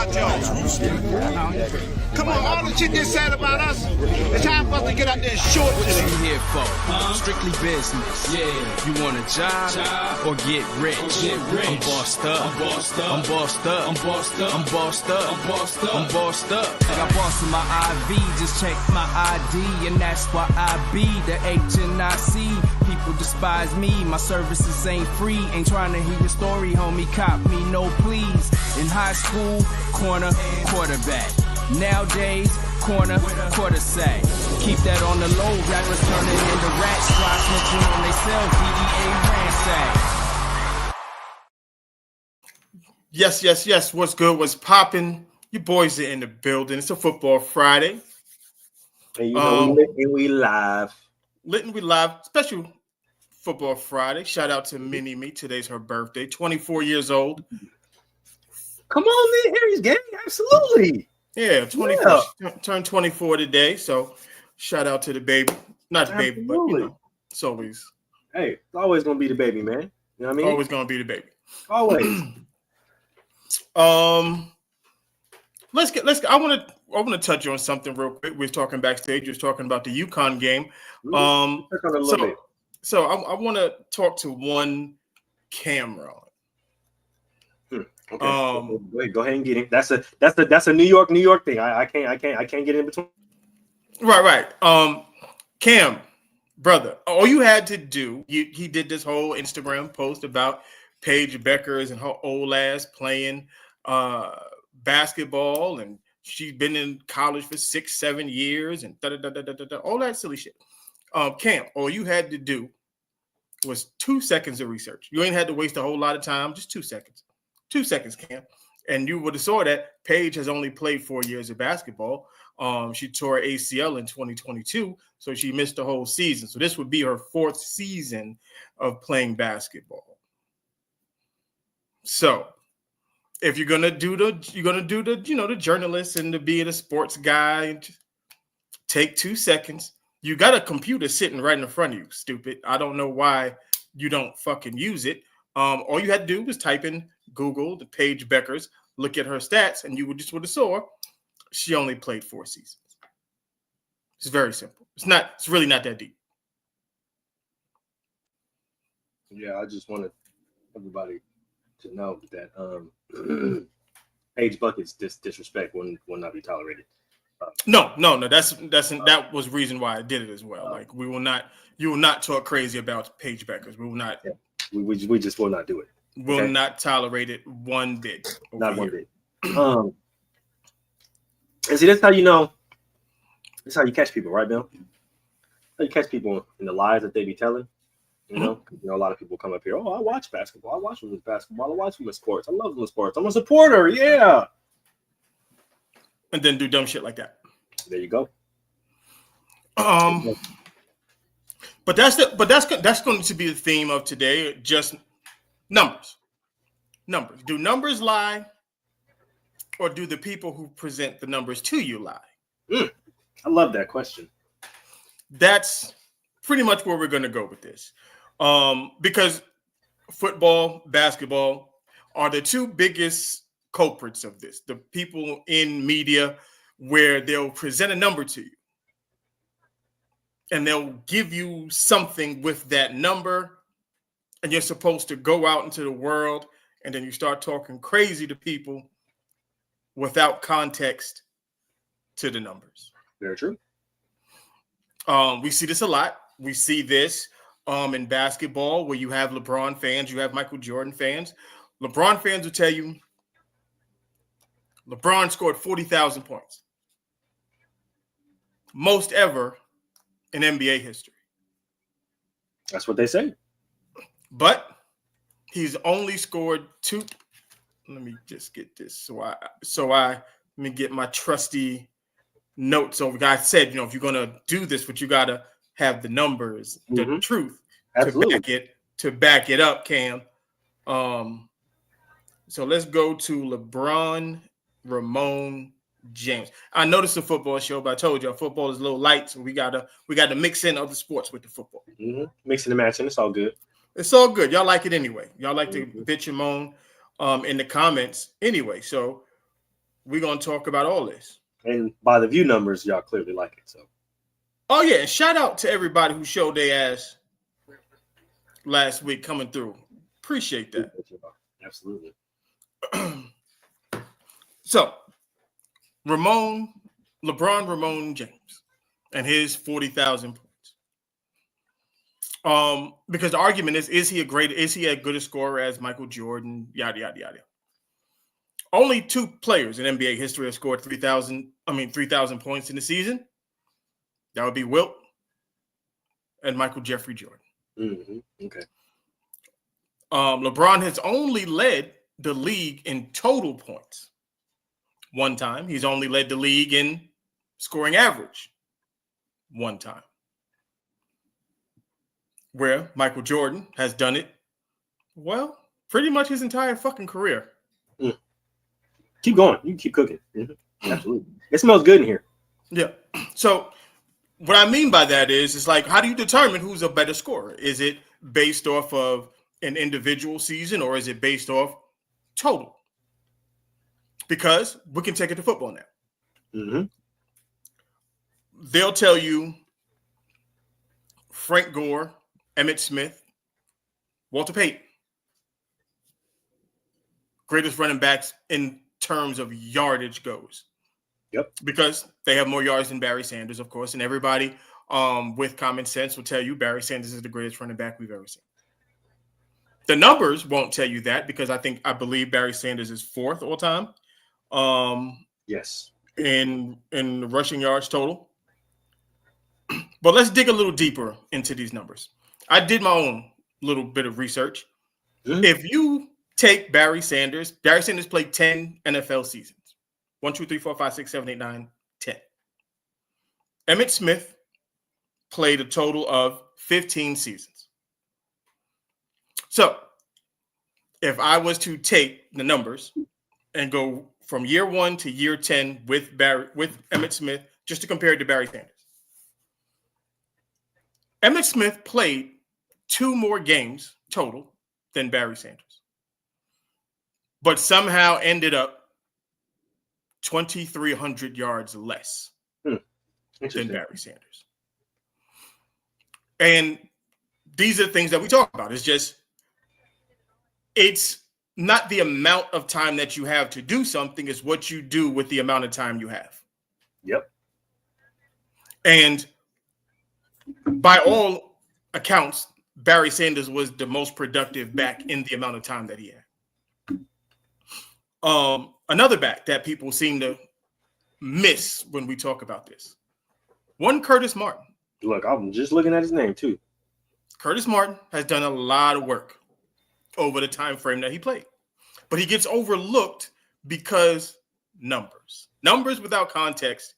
about y'all. Come on, all the shit they said about us, it's time for us to get out there and show it to them. What you here for? Strictly business. Yeah. You want a job or get rich? I'm bossed up. I'm bossed up. I'm bossed up. I'm bossed up. I'm bossed up. I'm bossed up. I'm bossed up. I got boss in my IV. Just check my ID, and that's why I be the HNIC. People despise me. My services ain't free. Ain't trying to hear your story, homie. Cop me, no please. In high school, corner, quarterback. Nowadays, corner, quarter sack. Keep that on the low. Rappers turning into rats. Try snitching on themselves. DEA ransack. Yes. What's good? What's popping? You boys are in the building. It's a football Friday. And you know, we live. Lit and we live. Special football Friday. Shout out to Mini Me. Today's her birthday. 24 years old. Come on, man. Harry's gang. Absolutely. Yeah, 24. Yeah. Turned 24 today. So shout out to the baby. Not the baby, but you know, it's always. Hey, it's always gonna be the baby, man. You know what I mean? Always gonna be the baby. Always. Let's get. I want to touch on something real quick. We were talking backstage. We were talking about the UConn game. So I want to talk to one camera. Okay. Go ahead and get him. That's a New York thing. I can't get in between. Right. Cam, brother, all you had to do, he did this whole Instagram post about Paige Beckers and her old ass playing basketball, and she's been in college for 6-7 years, and all that silly shit. Cam, all you had to do was 2 seconds of research. You ain't had to waste a whole lot of time, just 2 seconds. 2 seconds, Cam. And you would have saw that Paige has only played 4 years of basketball. She tore her ACL in 2022, so she missed the whole season. So this would be her 4th season of playing basketball. So if you're gonna do the journalist and to being a sports guy, and take 2 seconds. You got a computer sitting right in front of you, stupid. I don't know why you don't fucking use it. All you had to do was type in Google the Paige Beckers, look at her stats, and you would have saw she only played 4 seasons. It's very simple. It's really not that deep. Yeah, I just wanted everybody to know that Paige Bucket's disrespect will not be tolerated. No. That was the reason why I did it as well. Like you will not talk crazy about Paige Beckers. We will not. Yeah. We just will not do it. Will not tolerate it one bit. Not one bit. And see, that's how you know. That's how you catch people, right, Bill? How you catch people in the lies that they be telling. You know, a lot of people come up here. Oh, I watch basketball. I watch women's basketball. I watch women's sports. I love women's sports. I'm a supporter. Yeah. And then do dumb shit like that. There you go. But that's going to be the theme of today. Just numbers. Do numbers lie, or do the people who present the numbers to you lie? I love that question. That's pretty much where we're going to go with this, because football, basketball are the two biggest culprits of this. The people in media where they'll present a number to you, and they'll give you something with that number, and you're supposed to go out into the world, and then you start talking crazy to people without context to the numbers. Very true. We see this a lot. We see this in basketball where you have LeBron fans, you have Michael Jordan fans. LeBron fans will tell you LeBron scored 40,000 points. Most ever in NBA history. That's what they say. But he's only scored 2. Let me just get this. Let me get my trusty notes over. I said, if you're gonna do this, but you gotta have the numbers, the truth to back it up, Cam. So let's go to LeBron Ramon James. I know this is a football show, but I told you football is a little light, so we gotta mix in other sports with the football. Mixing and matching, it's all good. It's all good. Y'all like it anyway. Y'all like to bitch and moan in the comments anyway. So we're going to talk about all this. And by the view numbers, y'all clearly like it. So, oh yeah, and shout out to everybody who showed their ass last week coming through. Appreciate that. Absolutely. So, LeBron Ramon James, and his 40,000 points. Because the argument is he a good a scorer as Michael Jordan? Yada yada yada. Only two players in NBA history have scored 3,000 points in the season. That would be Wilt and Michael Jeffrey Jordan. Mm-hmm. Okay. LeBron has only led the league in total points one time. He's only led the league in scoring average one time. Where Michael Jordan has done it, well, pretty much his entire fucking career. Mm. Keep going. You can keep cooking. Mm-hmm. Absolutely. It smells good in here. Yeah. So what I mean by that is, it's like, how do you determine who's a better scorer? Is it based off of an individual season, or is it based off total? Because we can take it to football now. Mm-hmm. They'll tell you Frank Gore, Emmitt Smith, Walter Payton, greatest running backs in terms of yardage goes. Yep. Because they have more yards than Barry Sanders, of course, and everybody with common sense will tell you Barry Sanders is the greatest running back we've ever seen. The numbers won't tell you that, because I believe Barry Sanders is fourth all time. Yes. In rushing yards total. But let's dig a little deeper into these numbers. I did my own little bit of research. Mm-hmm. If you take Barry Sanders played 10 NFL seasons. 1, 2, 3, 4, 5, 6, 7, 8, 9, 10. Emmitt Smith played a total of 15 seasons. So, if I was to take the numbers and go from year 1 to year 10 with Emmitt Smith, just to compare it to Barry Sanders, Emmitt Smith played 2 more games total than Barry Sanders, but somehow ended up 2,300 yards less than Barry Sanders. And these are things that we talk about. It's not the amount of time that you have to do something, it's what you do with the amount of time you have. Yep. And by all accounts, Barry Sanders was the most productive back in the amount of time that he had. Another back that people seem to miss when we talk about this. One Curtis Martin. Look, I'm just looking at his name too. Curtis Martin has done a lot of work over the time frame that he played. But he gets overlooked because numbers without context,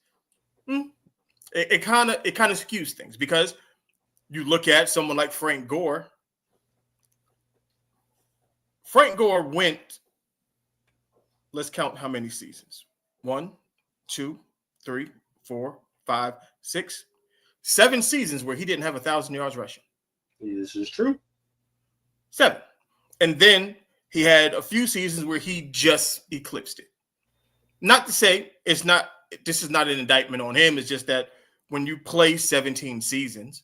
it kind of skews things, because you look at someone like Frank Gore. Frank Gore went, let's count how many seasons. 1, 2, 3, 4, 5, 6, 7 seasons where he didn't have 1,000 yards rushing. This is true. 7. And then he had a few seasons where he just eclipsed it. Not to say this is not an indictment on him. It's just that when you play 17 seasons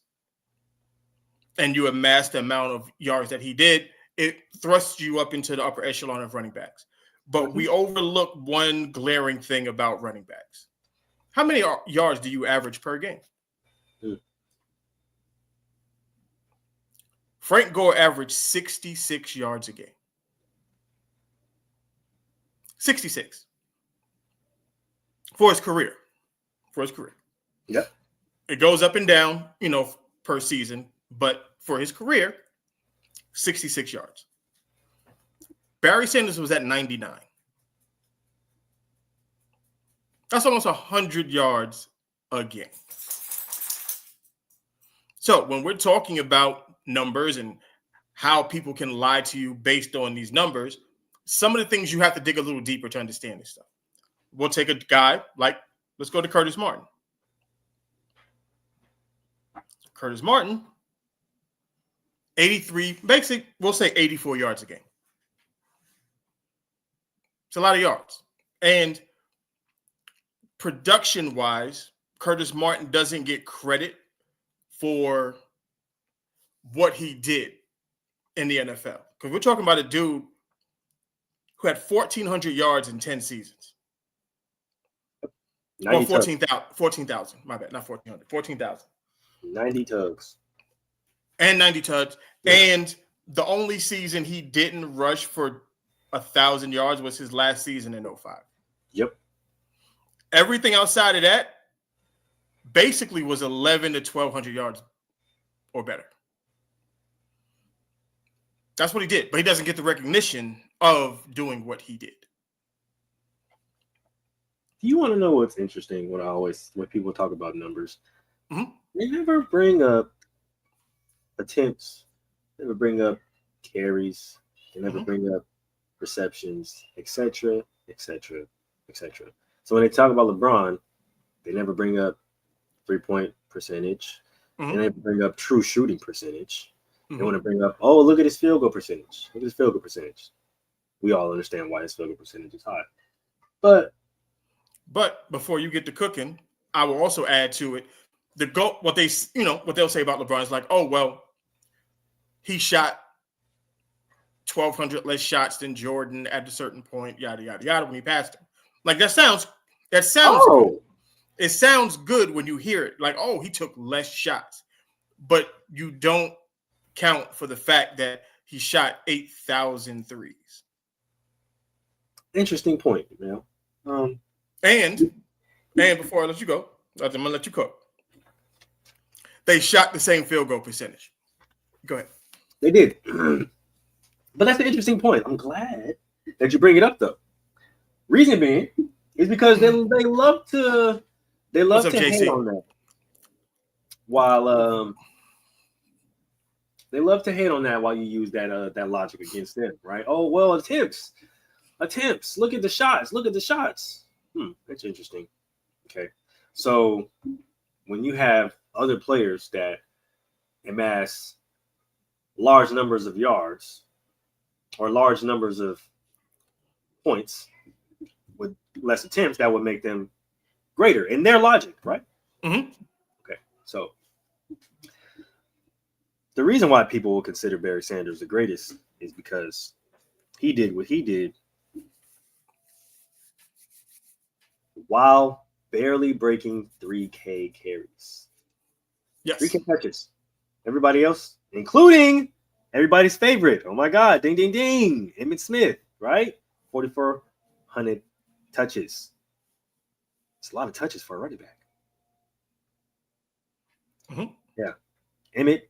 and you amass the amount of yards that he did, it thrusts you up into the upper echelon of running backs. But we overlook one glaring thing about running backs. How many yards do you average per game? Frank Gore averaged 66 yards a game. 66. For his career. Yep. It goes up and down, per season. But for his career, 66 yards. Barry Sanders was at 99. That's almost 100 yards a game. So when we're talking about numbers and how people can lie to you based on these numbers, some of the things you have to dig a little deeper to understand this stuff. We'll take a guy let's go to Curtis Martin. Curtis Martin, 83, basically, we'll say 84 yards a game. It's a lot of yards. And production-wise, Curtis Martin doesn't get credit for what he did in the NFL. Because we're talking about a dude who had 1,400 yards in 10 seasons. Or 14,000. My bad, not 1,400. 14,000. 90 tugs. And 90 tugs. Yeah. And the only season he didn't rush for 1,000 yards was his last season in 2005. Yep. Everything outside of that basically was 1,100 to 1,200 yards or better. That's what he did, but he doesn't get the recognition of doing what he did. Do you want to know what's interesting when people talk about numbers? Mm-hmm. They never bring up attempts, they never bring up carries, they never bring up receptions, etc., etc., etc. So when they talk about LeBron, they never bring up 3-point percentage. They never bring up true shooting percentage. They want to bring up, oh, look at his field goal percentage. Look at his field goal percentage. We all understand why his field goal percentage is high. But before you get to cooking, I will also add to it what they'll say about LeBron is like, oh, well, he shot 1,200 less shots than Jordan at a certain point, yada, yada, yada, when he passed him. Like, that sounds good. It sounds good when you hear it. Like, oh, he took less shots. But you don't count for the fact that he shot 8,000 threes. Interesting point, man. And before I let you go, I'm going to let you cook. They shot the same field goal percentage. Go ahead. They did. But that's an interesting point. I'm glad that you bring it up, though. Reason being is because they love to hate on that. While they love to hate on that while you use that logic against them, right? Oh, well, attempts. Look at the shots. That's interesting. Okay. So when you have other players that amass large numbers of yards or large numbers of points with less attempts, that would make them greater in their logic, right? Mm-hmm. Okay. So the reason why people will consider Barry Sanders the greatest is because he did what he did while barely breaking 3K carries. Yes. 3K touches. Everybody else, including everybody's favorite. Oh my God. Ding, ding, ding. Emmitt Smith, right? 4,400 touches. It's a lot of touches for a running back. Mm-hmm. Yeah. Emmitt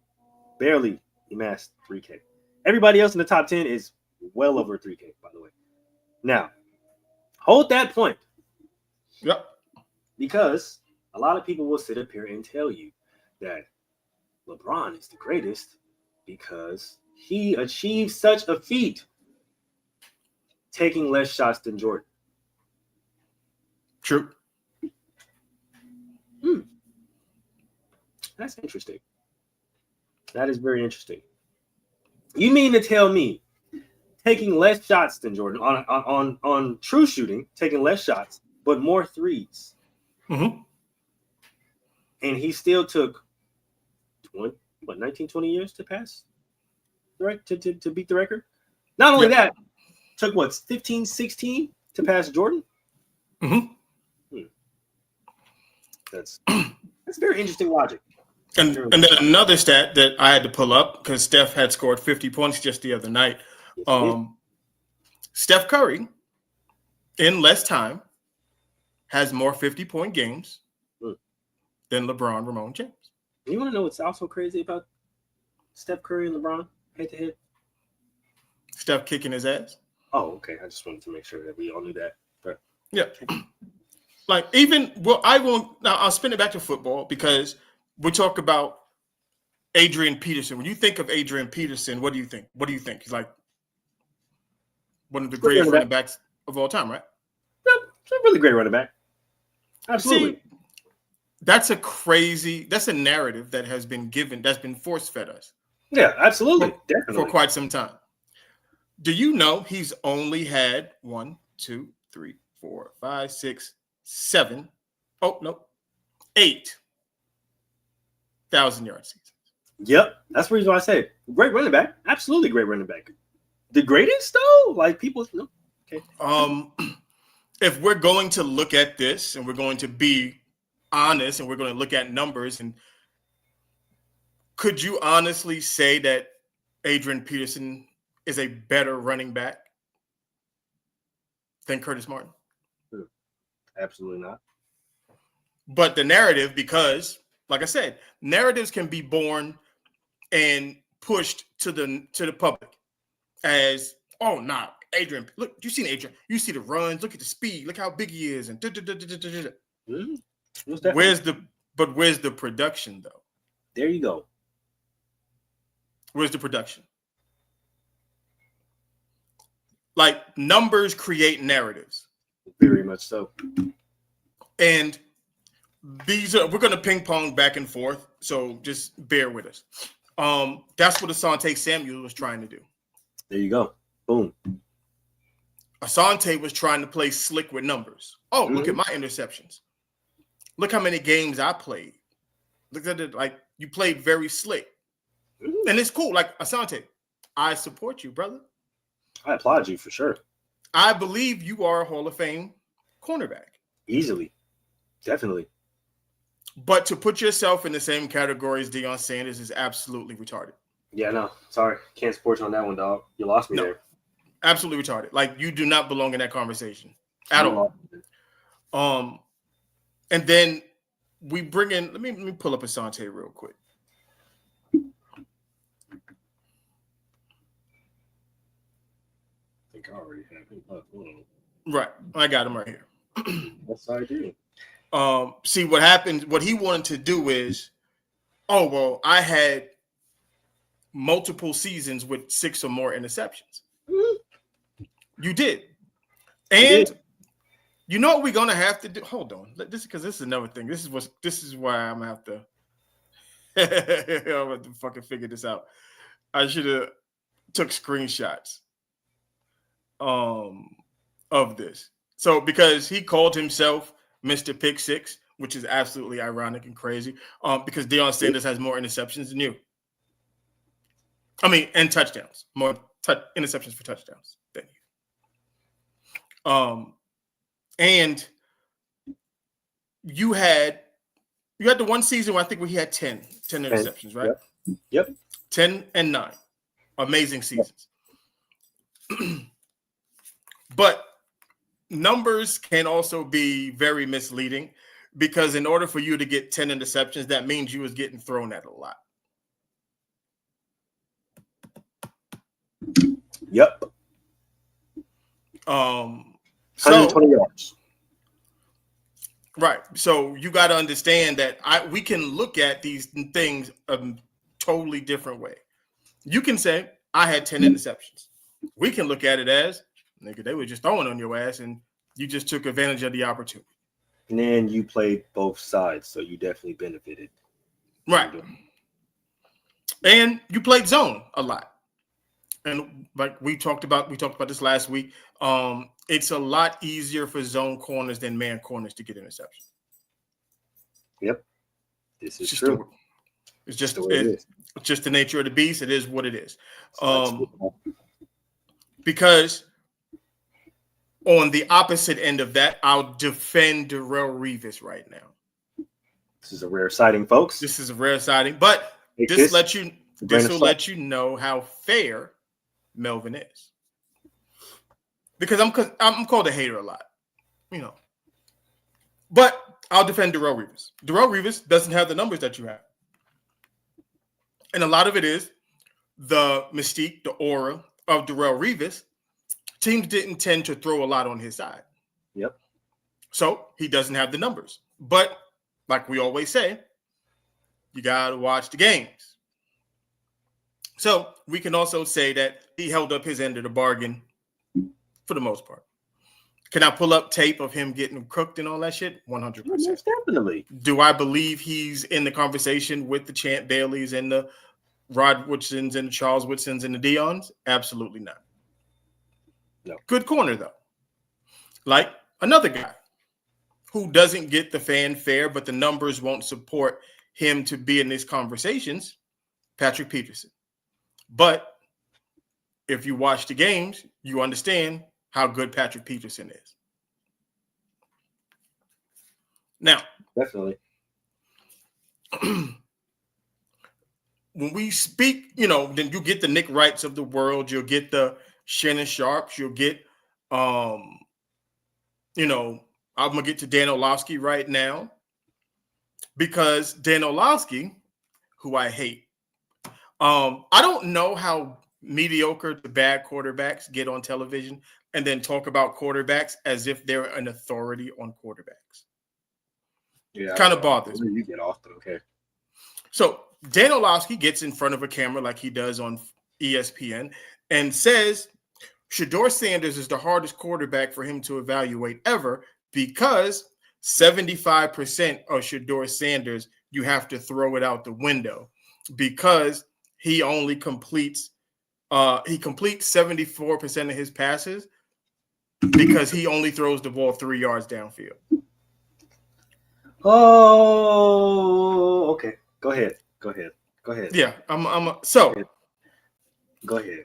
barely amassed 3K. Everybody else in the top 10 is well over 3K, by the way. Now, hold that point. Yep. Because a lot of people will sit up here and tell you that LeBron is the greatest because he achieved such a feat taking less shots than Jordan. True. That's interesting. That is very interesting. You mean to tell me taking less shots than Jordan on true shooting, taking less shots, but more threes. Mm-hmm. And he still took 19, 20 years to pass, right? To beat the record. Not only that, took 15, 16 to pass Jordan. Mm-hmm. That's very interesting logic. And then another stat that I had to pull up because Steph had scored 50 points just the other night. Steph Curry, in less time, has more 50-point games than LeBron Ramon James. You want to know what's also crazy about Steph Curry and LeBron head-to-head? Steph kicking his ass. Oh, okay. I just wanted to make sure that we all knew that. But yeah. Like I'll spin it back to football because we talk about Adrian Peterson. When you think of Adrian Peterson, what do you think? He's like one of the greatest running backs of all time, right? Yeah, he's a really great running back. Absolutely. See, that's a narrative that has been given, that's been force-fed us. Yeah, absolutely. Definitely. For quite some time. Do you know he's only had 1, 2, 3, 4, 5, 6, 7 Oh, no. 8,000-yard seasons. Yep. That's the reason why I said great running back. Absolutely great running back. The greatest, though? Like, people. Okay. If we're going to look at this and we're going to be honest and we're going to look at numbers, and could you honestly say that Adrian Peterson is a better running back than Curtis Martin? Absolutely not. But the narrative, because, like I said, narratives can be born and pushed to the public as, oh, nah, Adrian, look, you seen Adrian, you see the runs, look at the speed, look how big he is, and where's the production, though? There you go. Where's the production? Like, numbers create narratives. Very much so. And we're going to ping pong back and forth, so just bear with us. That's what Asante Samuel was trying to do. There you go. Boom. Asante was trying to play slick with numbers. Oh, look at my interceptions. Look how many games I played. Look at it, like, you played very slick. And it's cool. Like, Asante, I support you, brother. I applaud you for sure. I believe you are a Hall of Fame cornerback. Easily. Definitely. But to put yourself in the same category as Deion Sanders is absolutely retarded. Yeah, no. Sorry. Can't support you on that one, dog. You lost me there. Absolutely retarded. Like, you do not belong in that conversation at all. And then we bring in, let me pull up Asante real quick. I think I already have him up. Right. I got him right here. Yes, I do. See, what happened, what he wanted to do is, oh, well, I had multiple seasons with 6 or more interceptions. You did. And you know what we're going to have to do? Hold on. Because this is another thing. This is why I'm going to have to I'm going to have to fucking figure this out. I should have took screenshots of this. So, because he called himself Mr. Pick Six, which is absolutely ironic and crazy, because Deion Sanders has more interceptions than you. I mean, and touchdowns, more interceptions for touchdowns than you. And you had the one season where I think he had 10 interceptions, right? Yep. 10 and 9. Amazing seasons. But numbers can also be very misleading, because in order for you to get 10 interceptions, that means you was getting thrown at a lot. Yep. 120 yards. Right. So you got to understand that we can look at these things a totally different way. You can say, I had 10 interceptions. We can look at it as, nigga, they were just throwing on your ass and you just took advantage of the opportunity. And then you played both sides, so you definitely benefited. Right. And you played zone a lot. And like we talked about this last week. It's a lot easier for zone corners than man corners to get interception. Yep. This is true. It's just the nature of the beast. It is what it is. Because on the opposite end of that, I'll defend Darrelle Revis right now. This is a rare sighting, folks. This is a rare sighting, but this will let you know how fair Melvin is. Because I'm called a hater a lot, you know. But I'll defend Darrelle Revis. Darrelle Revis doesn't have the numbers that you have. And a lot of it is the mystique, the aura of Darrelle Revis. Teams didn't tend to throw a lot on his side. Yep. So he doesn't have the numbers. But like we always say, you got to watch the games. So we can also say that he held up his end of the bargain for the most part. Can I pull up tape of him getting cooked and all that shit? 100%. Most definitely. Do I believe he's in the conversation with the Champ Baileys and the Rod Woodsons and the Charles Woodsons and the Deons? Absolutely not. No. Good corner, though. Like another guy. who doesn't get the fanfare, but the numbers won't support him to be in these conversations, Patrick Peterson. But if you watch the games, you understand how good Patrick Peterson is. Now, Definitely. when we speak, then you get the Nick Wrights of the world, you'll get the Shannon Sharps, you'll get, I'm gonna get to Dan Orlovsky right now, because Dan Orlovsky, who I hate, I don't know how mediocre to bad quarterbacks get on television and then talk about quarterbacks as if they're an authority on quarterbacks. Yeah, kind of bothers me. You get off, but okay. So Dan Orlovsky gets in front of a camera like he does on ESPN and says Shedeur Sanders is the hardest quarterback for him to evaluate ever, because 75% of Shedeur Sanders, you have to throw it out the window, because he only completes 74% of his passes because he only throws the ball 3 yards downfield. Oh, okay. Go ahead. Yeah, Go ahead.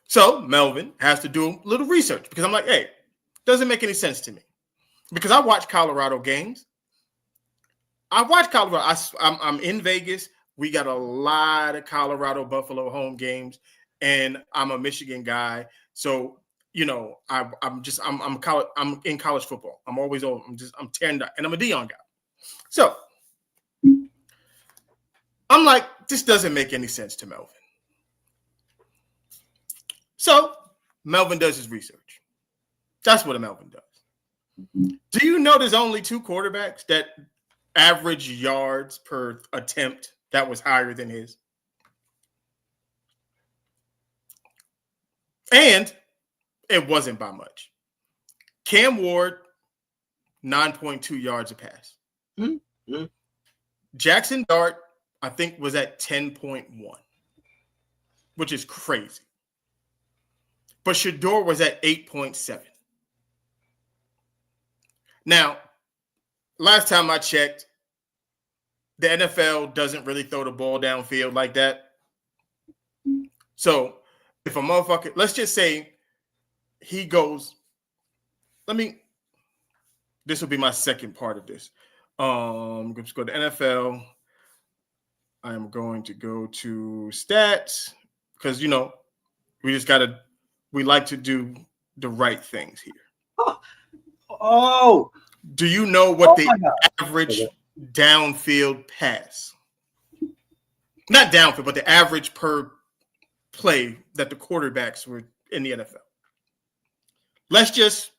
So Melvin has to do a little research, because I'm like, hey, doesn't make any sense to me, because I watch Colorado games. I'm in Vegas. We got a lot of Colorado Buffalo home games, and I'm a Michigan guy. So, I'm in college football. I'm always old. I'm tearing down, and I'm a Dion guy. So I'm like, this doesn't make any sense to Melvin. So Melvin does his research. That's what a Melvin does. Do you know there's only 2 quarterbacks that average yards per attempt that was higher than his? And it wasn't by much. Cam Ward, 9.2 yards a pass. Mm-hmm. Jackson Dart, I think, was at 10.1, which is crazy. But Shedeur was at 8.7. Now, last time I checked, the NFL doesn't really throw the ball downfield like that. So if a motherfucker, let's just say he goes, this will be my second part of this. Let's go to NFL. I am going to go to stats, because, we like to do the right things here. Oh, do you know what the average downfield pass? Not downfield, but the average per play that the quarterbacks were in the NFL. Let's just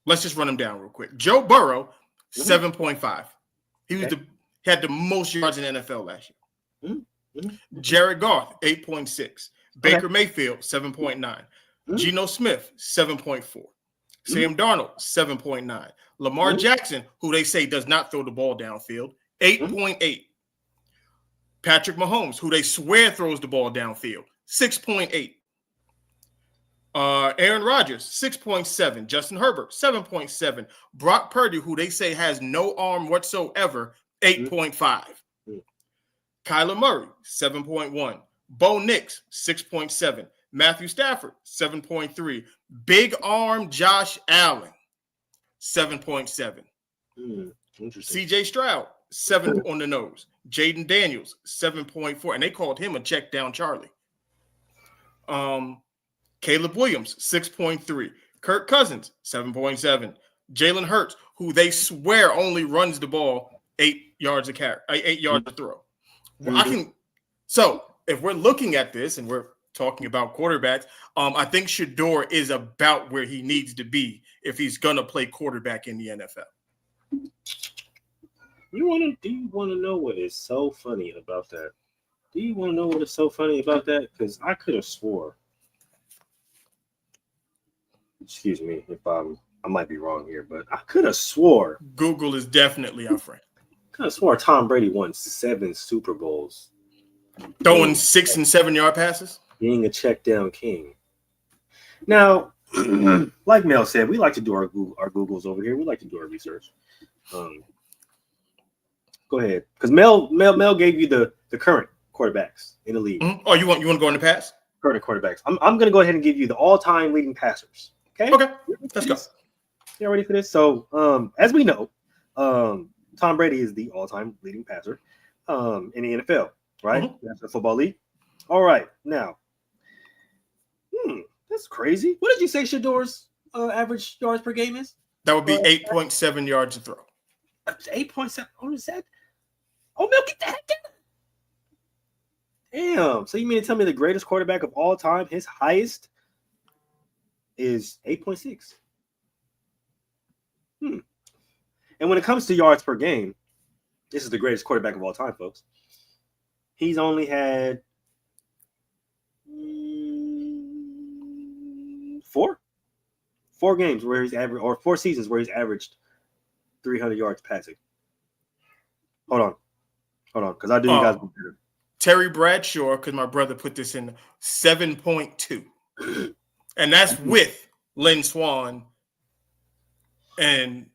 run them down real quick. Joe Burrow, 7.5. He had the most yards in the NFL last year. Jared Goff, 8.6. Baker Mayfield, 7.9. Geno Smith, 7.4. Sam Darnold, 7.9. Lamar Jackson, who they say does not throw the ball downfield, 8.8. Patrick Mahomes, who they swear throws the ball downfield, 6.8. Aaron Rodgers, 6.7. Justin Herbert, 7.7. Brock Purdy, who they say has no arm whatsoever, 8.5. Kyler Murray, 7.1. Bo Nix, 6.7. Matthew Stafford, 7.3. Big arm Josh Allen, 7.7. CJ Stroud, 7 on the nose. Jaden Daniels, 7.4. And they called him a check down Charlie. Caleb Williams, 6.3. Kirk Cousins, 7.7. Jalen Hurts, who they swear only runs the ball 8 yards a carry, 8 yards a throw. So if we're looking at this and we're talking about quarterbacks, I think Shedeur is about where he needs to be if he's gonna play quarterback in the NFL. Do you want to know what is so funny about that? Do you want to know what is so funny about that? Because I could have swore. Excuse me if I might be wrong here, but I could have swore. Google is definitely our friend. Could have swore Tom Brady won 7 Super Bowls. Throwing 6 and 7 yard passes? Being a check down king. Now, like Mel said, we like to do our Googles over here. We like to do our research. Go ahead, because Mel gave you the current quarterbacks in the league. Mm-hmm. Oh, you want to go in the past? Current quarterbacks. I'm going to go ahead and give you the all-time leading passers. Okay. Let's go. You ready for this? So, as we know, Tom Brady is the all-time leading passer in the NFL, right? Mm-hmm. That's the football league. All right, now, that's crazy. What did you say Shador's average yards per game is? That would be 8.7 yards to throw. 8.7. What is that? Oh, Mel, get the heck down. Damn. So you mean to tell me the greatest quarterback of all time, his highest is 8.6? And when it comes to yards per game, this is the greatest quarterback of all time, folks. He's only had four games where he's averaged, or 4 seasons where he's averaged 300 yards passing. Hold on, because I do you guys better. Terry Bradshaw, because my brother put this in 7.2, and that's with Lynn Swan and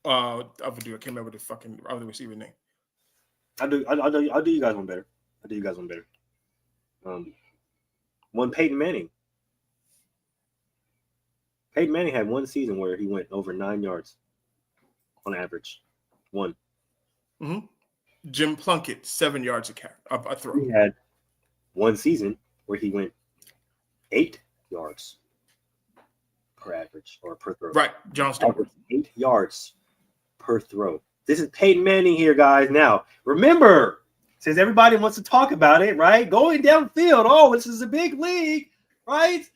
I can't remember the fucking other receiver name. I'll do you guys one better. One Peyton Manning. Peyton Manning had 1 season where he went over 9 yards on average. 1. Mm-hmm. Jim Plunkett, 7 yards a throw. He had 1 season where he went 8 yards per average or per throw. Right, John Stewart. 8 yards per throw. This is Peyton Manning here, guys. Now, remember, since everybody wants to talk about it, right? Going downfield. Oh, this is a big league, right?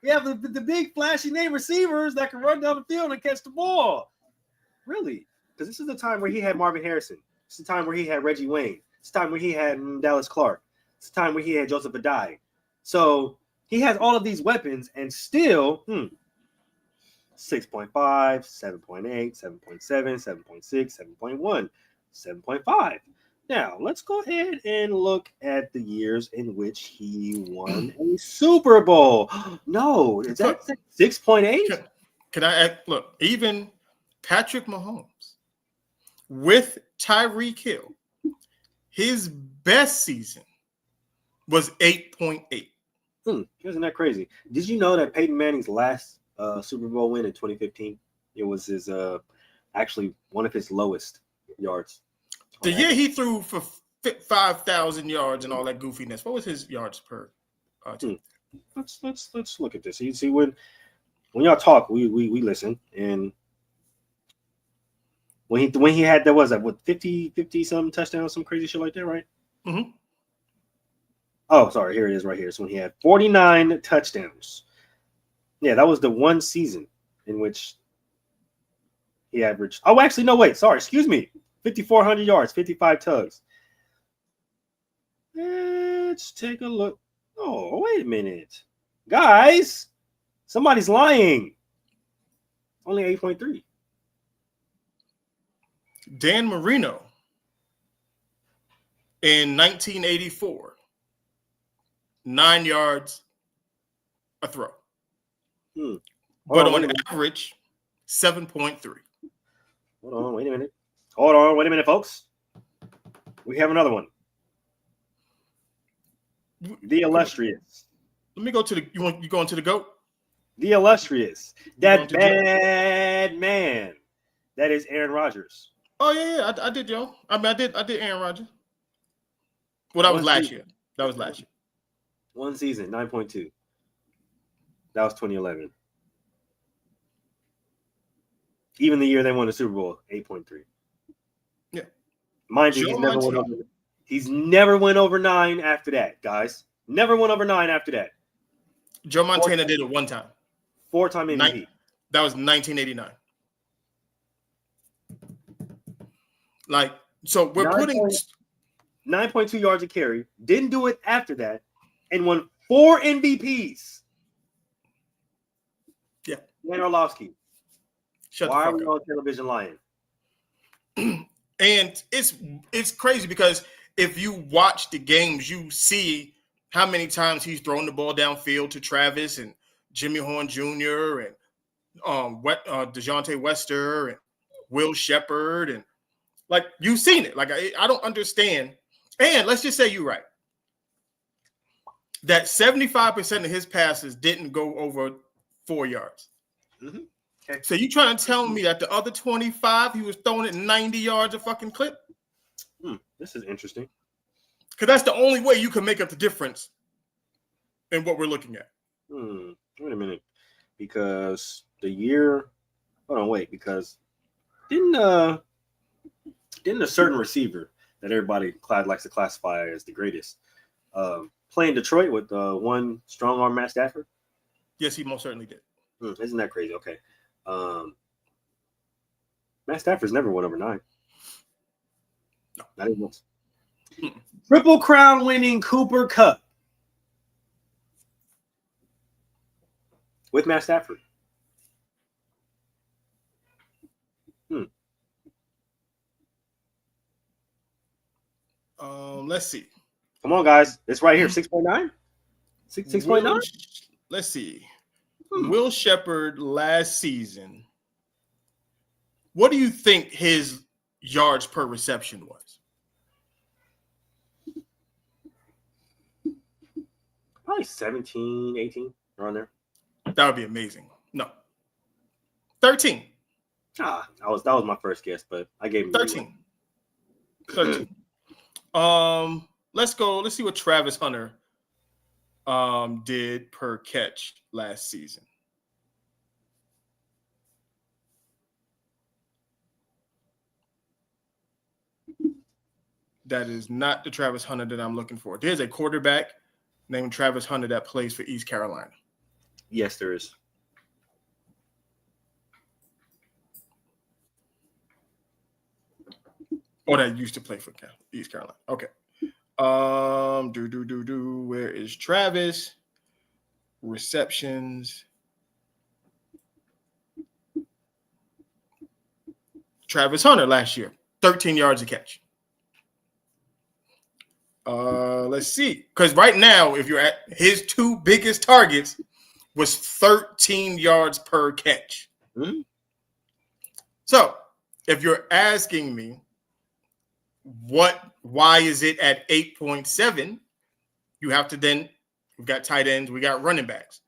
We have the big flashy name receivers that can run down the field and catch the ball. Really? Because this is the time where he had Marvin Harrison. It's the time where he had Reggie Wayne. It's the time where he had Dallas Clark. It's the time where he had Joseph Adai. So he has all of these weapons and still 6.5, 7.8, 7.7, 7.6, 7.1, 7.5. Now, let's go ahead and look at the years in which he won a Super Bowl. No, is that 6.8? Can I add? Look, even Patrick Mahomes with Tyreek Hill, his best season was 8.8. Isn't that crazy? Did you know that Peyton Manning's last Super Bowl win in 2015? It was his actually one of his lowest yards. The year he threw for 5,000 yards and all that goofiness. What was his yards per? Let's look at this. You see, when y'all talk, we listen, and when he had that was that what 50 some touchdowns, some crazy shit like that, right? Mm-hmm. Oh, sorry, here it is right here. So when he had 49 touchdowns. Yeah, that was the 1 season in which he averaged. Oh, actually, no, wait. Sorry, excuse me. 5,400 yards, 55 tugs. Let's take a look. Oh, wait a minute. Guys, somebody's lying. Only 8.3. Dan Marino in 1984, 9 yards a throw. But on average, 7.3. Hold on, wait a minute, folks. We have another one. The illustrious. Let me go to the. You going to the GOAT? The illustrious. That bad man. That is Aaron Rodgers. Oh yeah, I did, yo. I mean, I did Aaron Rodgers. Well, that was last year. 1 season, 9.2. That was 2011. Even the year they won the Super Bowl, 8.3. Yeah. Mind you, he's never went over 9 after that, guys. Never went over 9 after that. Joe Montana did it 1 time. 4-time MVP. That was 1989. Like, so we're putting 9.2 yards a carry. Didn't do it after that, and won 4 MVPs. Yeah. Dan Orlovsky. Why are we on television lying? And it's crazy because if you watch the games, you see how many times he's thrown the ball downfield to Travis and Jimmy Horn Jr. and DeJounte Wester and Will Shepherd, and like you've seen it. Like I don't understand. And let's just say you're right. That 75% of his passes didn't go over 4 yards. Mm-hmm. Okay. So you trying to tell me that the other 25 he was throwing it 90 yards a fucking clip? This is interesting. Because that's the only way you can make up the difference in what we're looking at. Wait a minute. Because the year, hold on, wait. Because didn't a certain receiver that everybody likes to classify as the greatest play in Detroit with one strong arm Matt Stafford? Yes, he most certainly did. Isn't that crazy? Okay. Matt Stafford's never won over 9. No. Not even once. Triple Crown winning Cooper Kupp with Matt Stafford. Let's see. Come on, guys. It's right here. 6.9? 6.9? Let's see. Will Shepherd last season. What do you think his yards per reception was? Probably 17, 18, around there. That would be amazing. No. 13. That was my first guess, but I gave him 13. 13. Let's go. Let's see what Travis Hunter did per catch last season. That is not the Travis Hunter that I'm looking for. There's a quarterback named Travis Hunter that plays for East Carolina. Yes, there is. Or that used to play for East Carolina. Okay. Where is Travis? Receptions. Travis Hunter last year, 13 yards a catch. Let's see. Because right now, if you're at his 2 biggest targets was 13 yards per catch. Mm-hmm. So if you're asking me why is it at 8.7, you have to then, we've got tight ends, we got running backs.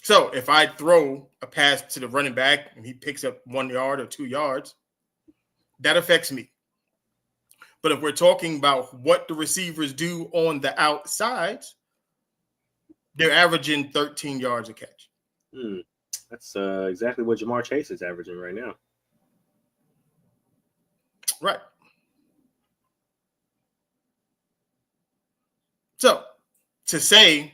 So if I throw a pass to the running back and he picks up 1 yard or 2 yards, that affects me. But if we're talking about what the receivers do on the outsides, they're averaging 13 yards a catch. That's exactly what Jamar Chase is averaging right now. Right. So to say,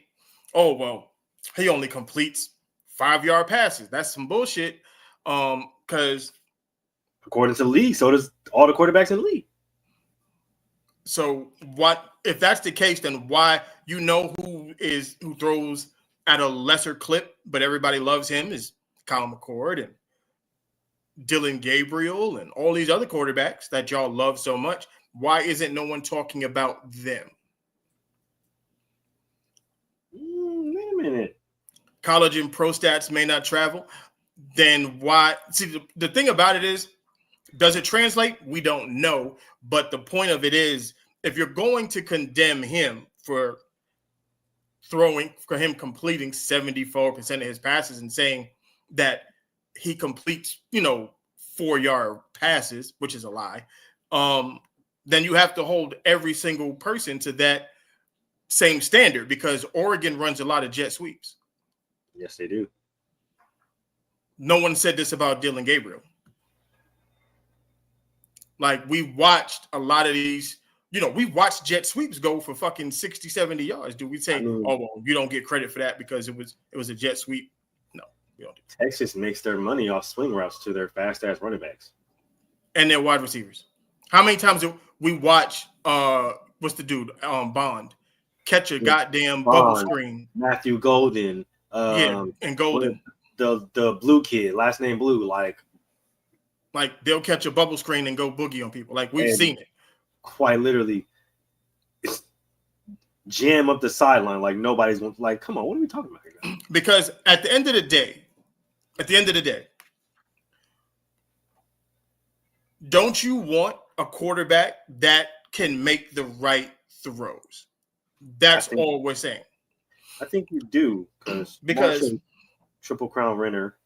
oh, well, he only completes 5-yard passes, that's some bullshit. Because according to the league, so does all the quarterbacks in the league. So what if that's the case, then why who throws at a lesser clip, but everybody loves him is Kyle McCord and Dylan Gabriel and all these other quarterbacks that y'all love so much. Why isn't no one talking about them? Wait a minute. College and pro stats may not travel. Then why? See, the thing about it is, does it translate? We don't know. But the point of it is, if you're going to condemn him for him completing 74% of his passes and saying that he completes, 4-yard passes, which is a lie, then you have to hold every single person to that same standard, because Oregon runs a lot of jet sweeps. Yes, they do. No one said this about Dylan Gabriel. Like, we watched a lot of these, we watched jet sweeps go for fucking 60, 70 yards. Do we say, oh, well, you don't get credit for that because it was a jet sweep? No, we don't do that. Texas makes their money off swing routes to their fast-ass running backs. And their wide receivers. How many times do we watch, what's the dude, Bond, catch a goddamn bubble screen? Matthew Golden. And Golden. The blue kid, last name Blue, like they'll catch a bubble screen and go boogie on people. Like, we've seen it. Quite literally, jam up the sideline like nobody's like. Come on, what are we talking about here? Now? Because at the end of the day, don't you want a quarterback that can make the right throws? That's all we're saying. I think you do because Triple Crown winner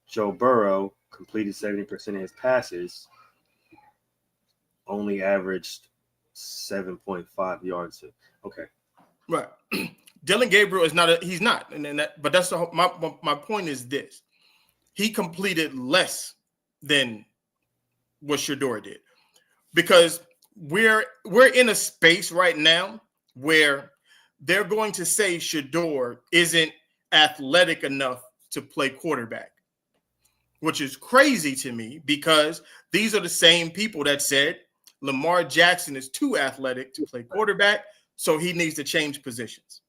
Joe Burrow completed 70% of his passes, only averaged 7.5 yards. Okay, right. Dylan Gabriel is not. He's not, and then but that's my point is this: he completed less than what Shedeur did, because we're in a space right now where they're going to say Shedeur isn't athletic enough to play quarterback, which is crazy to me because these are the same people that said Lamar Jackson is too athletic to play quarterback, so he needs to change positions.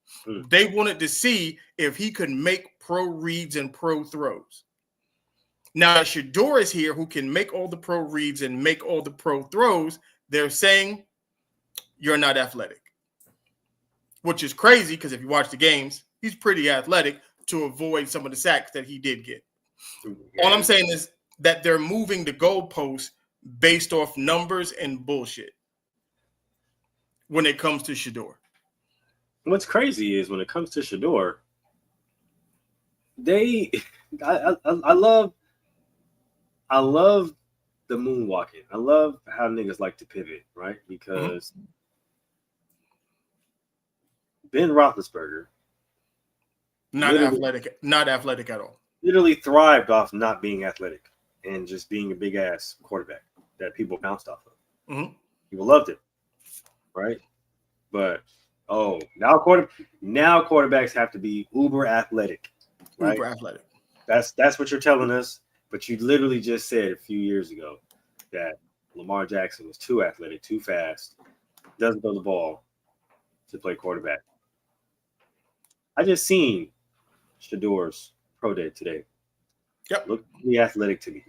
They wanted to see if he could make pro reads and pro throws. Now, Shedeur is here who can make all the pro reads and make all the pro throws. They're saying you're not athletic, which is crazy because if you watch the games, he's pretty athletic to avoid some of the sacks that he did get. All I'm saying is that they're moving the goalposts based off numbers and bullshit when it comes to Shedeur. What's crazy is when it comes to Shedeur, I love the moonwalking. I love how niggas like to pivot, right? Because Ben Roethlisberger, not athletic at all. Literally thrived off not being athletic and just being a big ass quarterback that people bounced off of. Mm-hmm. People loved it, right? But now quarterbacks have to be uber athletic, right? Uber athletic. That's what you're telling us. But you literally just said a few years ago that Lamar Jackson was too athletic, too fast, doesn't throw the ball to play quarterback. I just seen Shedeur's pro day today. Yep. Looked pretty athletic to me.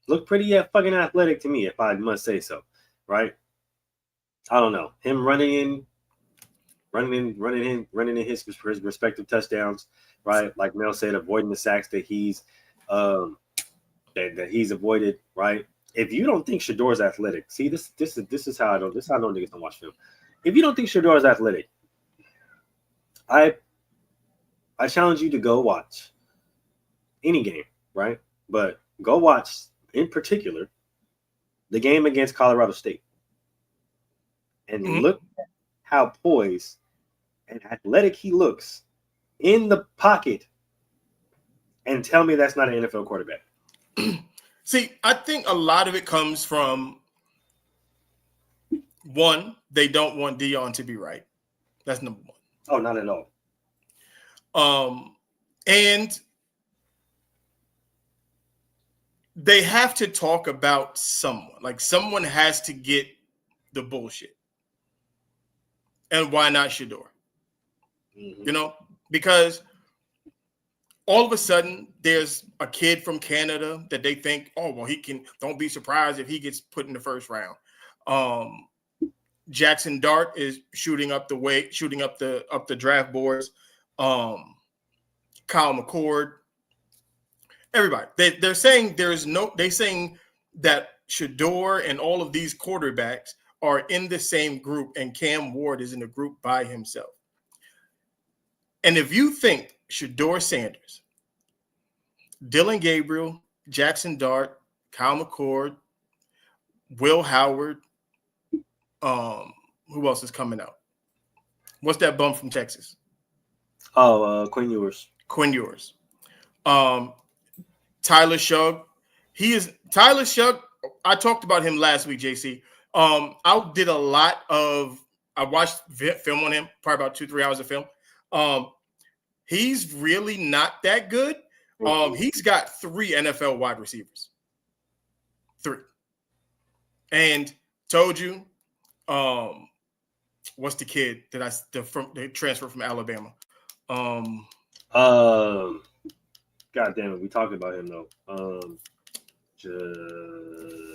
Looked pretty fucking athletic to me, if I must say so. Right? I don't know. Him running in his respective touchdowns, right? Like Mel said, avoiding the sacks that he's avoided, right? If you don't think Shedeur's athletic, see this is how I know. This is how I know niggas don't watch film. If you don't think Shedeur's athletic, I challenge you to go watch any game, right? But go watch, in particular, the game against Colorado State. And look at how poised and athletic he looks in the pocket and tell me that's not an NFL quarterback. See, I think a lot of it comes from, one, they don't want Dion to be right. That's number one. Oh, not at all. And they have to talk about someone. Like, someone has to get the bullshit. And why not Shedeur? Mm-hmm. You know, because all of a sudden there's a kid from Canada that they think, oh, well, he can, don't be surprised if he gets put in the first round. Jackson Dart is shooting up the draft boards. Kyle McCord, everybody. They're saying they're saying that Shedeur and all of these quarterbacks are in the same group and Cam Ward is in a group by himself. And if you think Shedeur Sanders, Dylan Gabriel, Jackson Dart, Kyle McCord, Will Howard, who else is coming out? What's that bum from Texas? Quinn Ewers. Tyler Shug. Tyler Shug. I talked about him last week, JC. I watched film on him, probably about 2-3 hours of film. He's really not that good. He's got 3 NFL wide receivers. 3. And told you, what's the kid that the transfer from Alabama? God damn it, we talked about him though.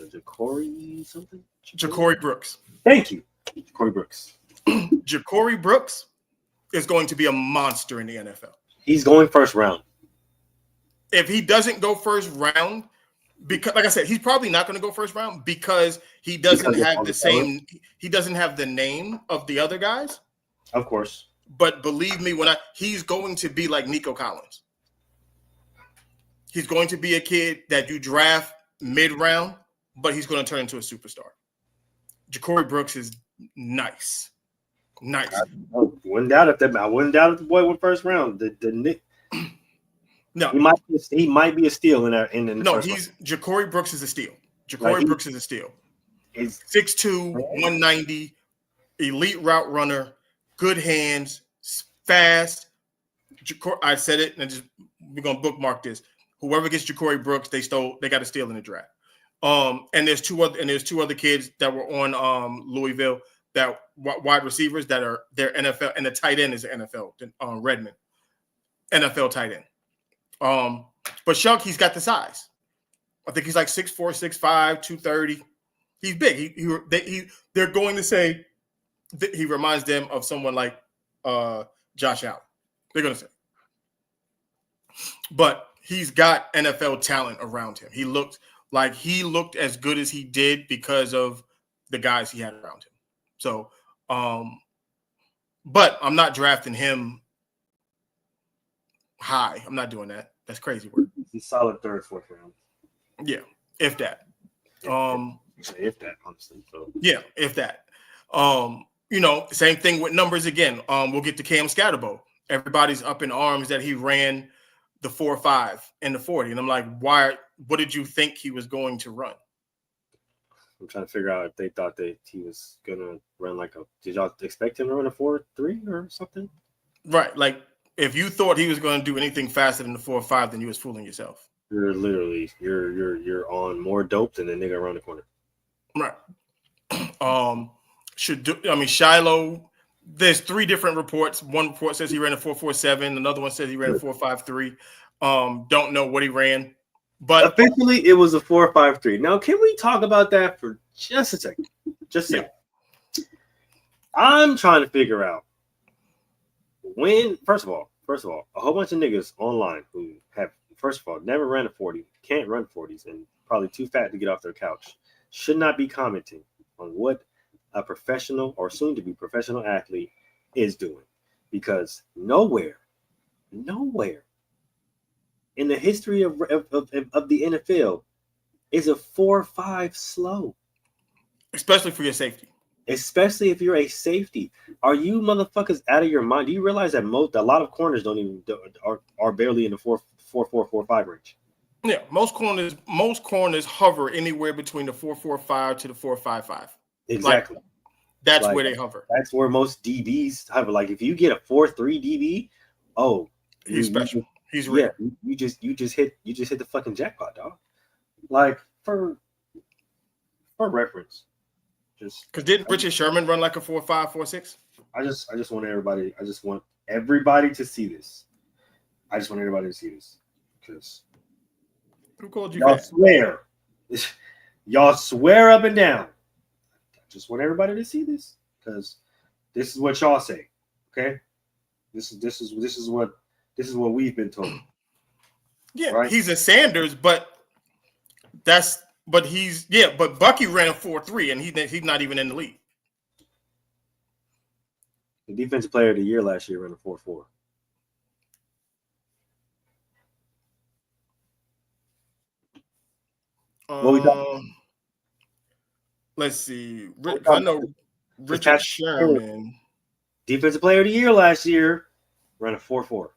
Ja'Cory something? Ja'Cory Brooks. Thank you, Ja'Cory Brooks. Ja'Cory Brooks is going to be a monster in the NFL. He's going first round. If he doesn't go first round, because like I said, he's probably not going to go first round because he doesn't have the same. He doesn't have the name of the other guys. Of course. But believe me, he's going to be like Nico Collins. He's going to be a kid that you draft mid-round, but he's going to turn into a superstar. Ja'Cory Brooks is nice. Nice. I wouldn't doubt if the boy went first round. No, he might be a steal in that. No, Ja'Cory Brooks is a steal. Brooks is a steal. 6'2", 190, elite route runner, good hands, fast. I said it, and we're gonna bookmark this. Whoever gets Ja'Cory Brooks, they got to steal in the draft. And there's two other kids that were on Louisville, that wide receivers that are their NFL, and the tight end is an NFL, Redmond, NFL tight end. But Shug, he's got the size. I think he's like 6'4", 6'5", 230. He's big. They're going to say that he reminds them of someone like Josh Allen. They're going to say. But he's got NFL talent around him. He looked as good as he did because of the guys he had around him. So, but I'm not drafting him high. I'm not doing that. That's crazy work. He's solid third, fourth round. Yeah, if that. If that, honestly. So. Yeah, if that. Same thing with numbers again. We'll get to Cam Scatterbo. Everybody's up in arms that he ran the 4.5 and the 40. And I'm like, why? What did you think he was going to run? I'm trying to figure out if they thought that he was going to run did y'all expect him to run a 4.3 or something? Right. Like, if you thought he was going to do anything faster than the 4.5, then you was fooling yourself. You're literally you're on more dope than the nigga around the corner. Right. Shiloh. There's 3 different reports. One report says he ran a 4.47. Another one says he ran a 4.53. Don't know what he ran, but officially it was a 4.53. Now, can we talk about that for just a second? Just a second. Yeah. I'm trying to figure out when. First of all, a whole bunch of niggas online who have, first of all, never ran a 40, can't run 40s, and probably too fat to get off their couch, should not be commenting on what a professional or soon-to-be professional athlete is doing, because nowhere in the history of the NFL is a 4.5 slow, especially for your safety. Especially if you're a safety. Are you motherfuckers out of your mind? Do you realize that a lot of corners are barely in the 4.5 range? Yeah, most corners hover anywhere between the 4.45 to the 4.55. Exactly. That's where they hover. That's where most DBs hover. Like, if you get a 4.3 DB, he's special. He's real. Yeah, you just hit the fucking jackpot, dog. Like, for reference. Just because didn't Richard Sherman run like a 4.5, 4.6? I just want everybody to see this. Because who called you? Y'all swear up and down. I just want everybody to see this, because this is what y'all say. Okay, this is what we've been told. Yeah, right? He's a Sanders, but Bucky ran a 4.3, and he's not even in the league. The defensive player of the year last year ran a 4.4. What we talking? Let's see. I know Richard Sherman, defensive player of the year last year, ran a 4.4.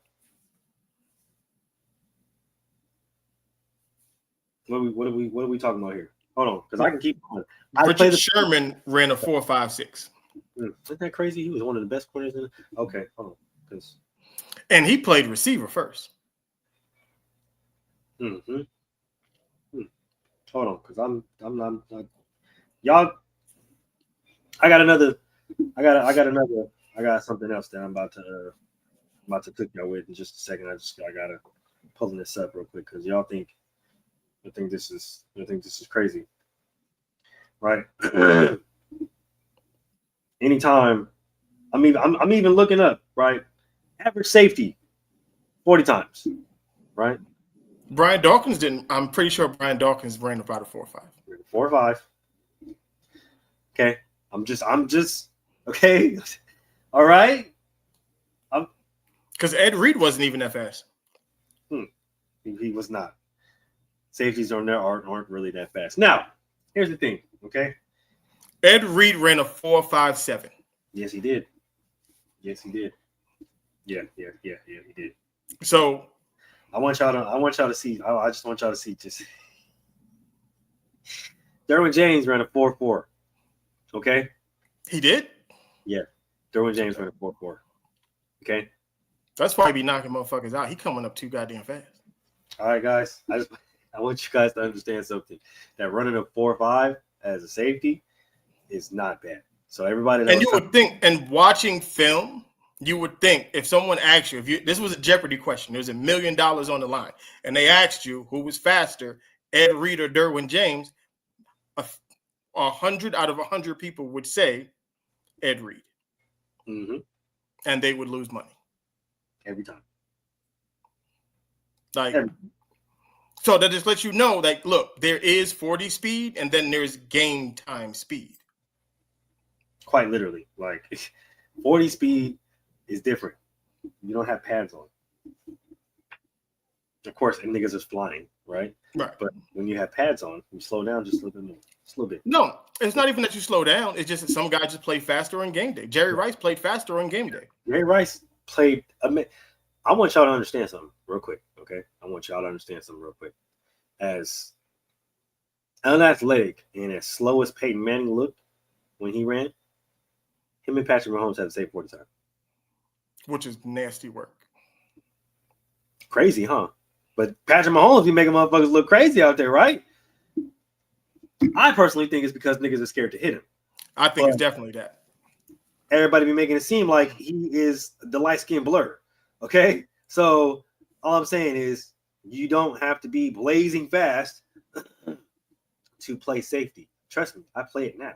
What are we talking about here? Hold on, because I can keep going. Richard Sherman ran a 4.56. Isn't that crazy? He was one of the best corners in. Okay, hold on, and he played receiver first. Mm-hmm. Hold on, because I'm not y'all. I got something else that I'm about to cook y'all with in just a second. I gotta pulling this up real quick, because y'all think this is crazy, right? Anytime I mean, I'm even looking up, right? Average safety, 40 times, right? Brian Dawkins didn't. I'm pretty sure Brian Dawkins ran about a 4.5. 4 or 5. Okay. I'm just okay. All right. Because Ed Reed wasn't even that fast. He was not. Safeties on there aren't really that fast. Now, here's the thing, okay? Ed Reed ran a 4.57. Yes, he did. Yes, he did. Yeah, he did. So I want y'all to see. I just want y'all to see. Just Derwin James ran a 4.4. Okay. he did. Yeah, Derwin James ran a 4.4. Okay. That's why he be knocking motherfuckers out. He coming up too goddamn fast. All right, guys. I want you guys to understand something. That running a 4.5 as a safety is not bad. So everybody that And you would think, and watching film, you would think if someone asked you, this was a Jeopardy question, there's $1 million on the line, and they asked you who was faster, Ed Reed or Derwin James, 100 out of 100 people would say Ed Reed, and they would lose money every time. Like, so that just lets you know, like, look, there is 40 speed, and then there's game time speed. Quite literally, like 40 speed is different. You don't have pads on. Of course, and niggas is flying, right? Right. But when you have pads on, you slow down just a little bit more. Just a little bit. No, it's not even that you slow down. It's just that some guys just play faster on game day. Jerry Rice played faster on game day. Jerry Rice played. I want y'all to understand something real quick, okay? I want y'all to understand something real quick. As unathletic and as slow as Peyton Manning looked when he ran, him and Patrick Mahomes had the same 40 time. Which is nasty work. Crazy, huh? But Patrick Mahomes be making motherfuckers look crazy out there, right? I personally think it's because niggas are scared to hit him. I think it's definitely that. Everybody be making it seem like he is the light-skinned blur, okay? So all I'm saying is you don't have to be blazing fast to play safety. Trust me, I play it now.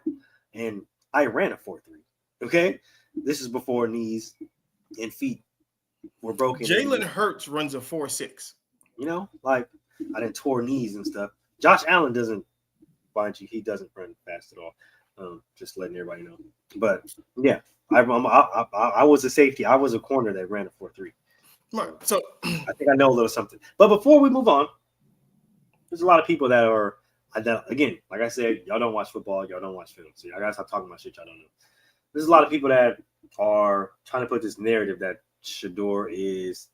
And I ran a 4.3, okay? This is before knees and feet were broken. Jalen Hurts runs a 4.6. You know, like I didn't tore knees and stuff. Josh Allen doesn't, mind you, he doesn't run fast at all. Just letting everybody know. But yeah, I was a safety. I was a corner that ran a 4.3. Right. So I think I know a little something. But before we move on, there's a lot of people that are, again, like I said, y'all don't watch football, y'all don't watch film. So y'all gotta stop talking about shit y'all don't know. There's a lot of people that are trying to put this narrative that Shedeur is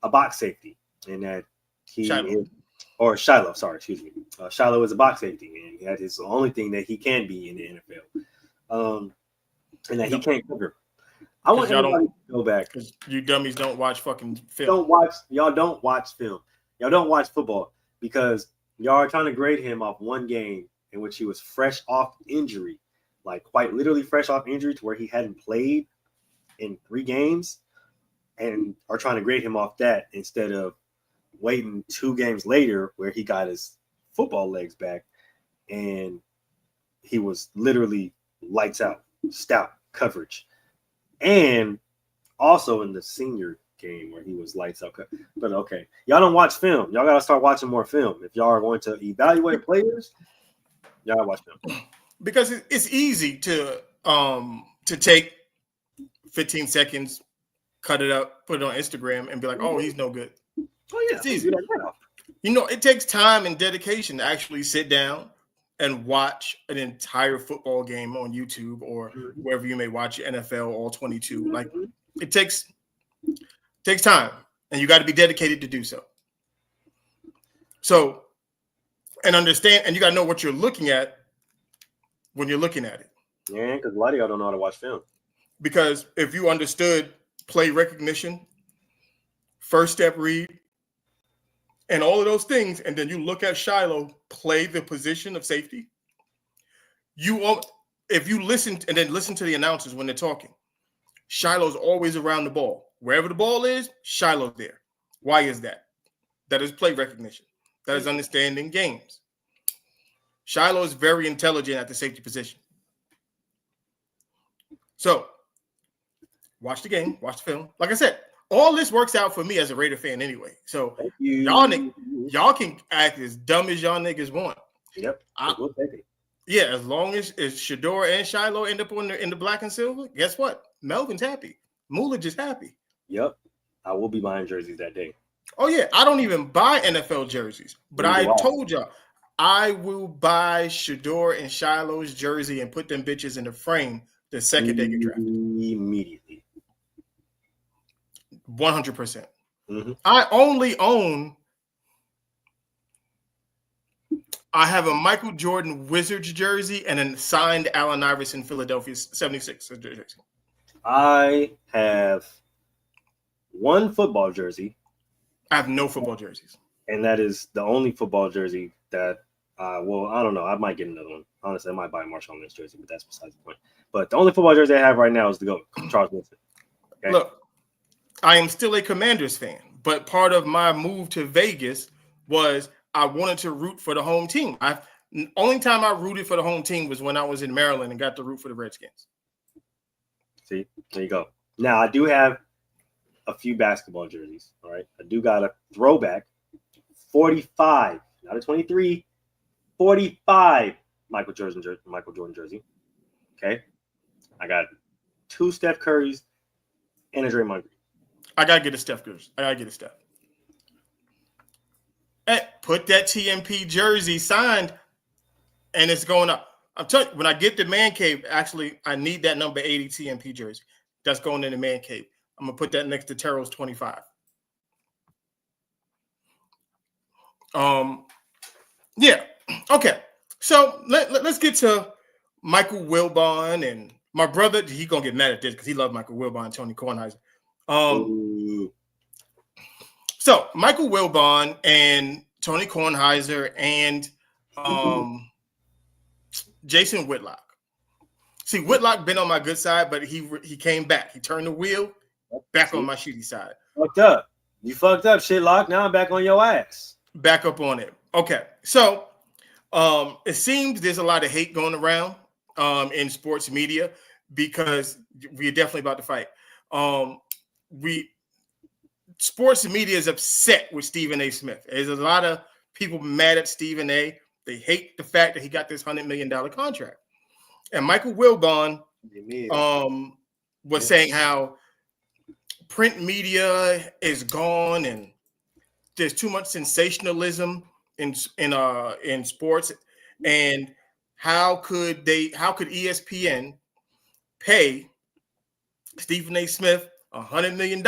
a box safety and that Shiloh, sorry, excuse me. Shiloh is a box safety and that is the only thing that he can be in the NFL. And that he can't cover. I want everybody to go back. Because you dummies don't watch fucking film. Y'all don't watch film. Y'all don't watch football because y'all are trying to grade him off one game in which he was fresh off injury, like quite literally fresh off injury to where he hadn't played in 3 games, and are trying to grade him off that instead of waiting 2 games later where he got his football legs back and he was literally lights out, stout coverage. And also in the senior game where he was lights out. But okay, y'all don't watch film. Y'all gotta start watching more film. If y'all are going to evaluate players, y'all gotta watch film. Because it's easy to take 15 seconds, cut it up, put it on Instagram, and be like, "Oh, he's no good." Oh yeah, it's easy. You know, it takes time and dedication to actually sit down and watch an entire football game on YouTube or wherever you may watch NFL All 22. Like it takes time, and you got to be dedicated to do so. So, and understand, and you got to know what you're looking at when you're looking at it. Yeah, because a lot of y'all don't know how to watch film. Because if you understood play recognition, first step read, and all of those things, and then you look at Shiloh play the position of safety, if you listen and then listen to the announcers when they're talking, Shiloh's always around the ball. Wherever the ball is, Shiloh's there. Why is that? That is play recognition. That is understanding games. Shiloh is very intelligent at the safety position. So watch the game, watch the film. Like I said, all this works out for me as a Raider fan anyway. So y'all can act as dumb as y'all niggas want. Yep. We'll take it. Yeah, as long as Shador and Shiloh end up in the black and silver, guess what? Melvin's happy. Mula just happy. Yep. I will be buying jerseys that day. Oh, yeah. I don't even buy NFL jerseys, but I told y'all I will buy Shador and Shiloh's jersey and put them bitches in the frame the second they get drafted. Immediately. 100%. Mm-hmm. I have a Michael Jordan Wizards jersey and a signed Allen Iverson Philadelphia 76 jersey. I have one football jersey. I have no football jerseys. And that is the only football jersey that, I don't know. I might get another one. Honestly, I might buy a Marshawn Lynch jersey, but that's besides the point. But the only football jersey I have right now is the GOAT, Charles Woodson. Okay? Look, I am still a Commanders fan, but part of my move to Vegas was I wanted to root for the home team. Only time I rooted for the home team was when I was in Maryland and got to root for the Redskins. See, there you go. Now, I do have a few basketball jerseys, all right? I do got a throwback 45, not a 23, 45 Michael Jordan jersey, okay? I got 2 Steph Currys and a Draymond Green. I got to get a Steph Curry. Hey, put that TMP jersey signed, and it's going up. I'm telling you, when I get the man cave, actually, I need that number 80 TMP jersey. That's going in the man cave. I'm going to put that next to Terrell's 25. Yeah. Okay. So let's get to Michael Wilbon, and my brother, he going to get mad at this because he loved Michael Wilbon and Tony Kornheiser. So Michael Wilbon and Tony Kornheiser and Jason Whitlock. See, Whitlock been on my good side, but he came back. He turned the wheel back on my shitty side. Fucked up. You fucked up, Shitlock. Now I'm back on your ass. Back up on it. Okay. So it seems there's a lot of hate going around in sports media because we're definitely about to fight. Sports media is upset with Stephen A. Smith. There's a lot of people mad at Stephen A. They hate the fact that he got this $100 million contract. And Michael Wilbon was saying how print media is gone and there's too much sensationalism in sports. And how could ESPN pay Stephen A. Smith $100 million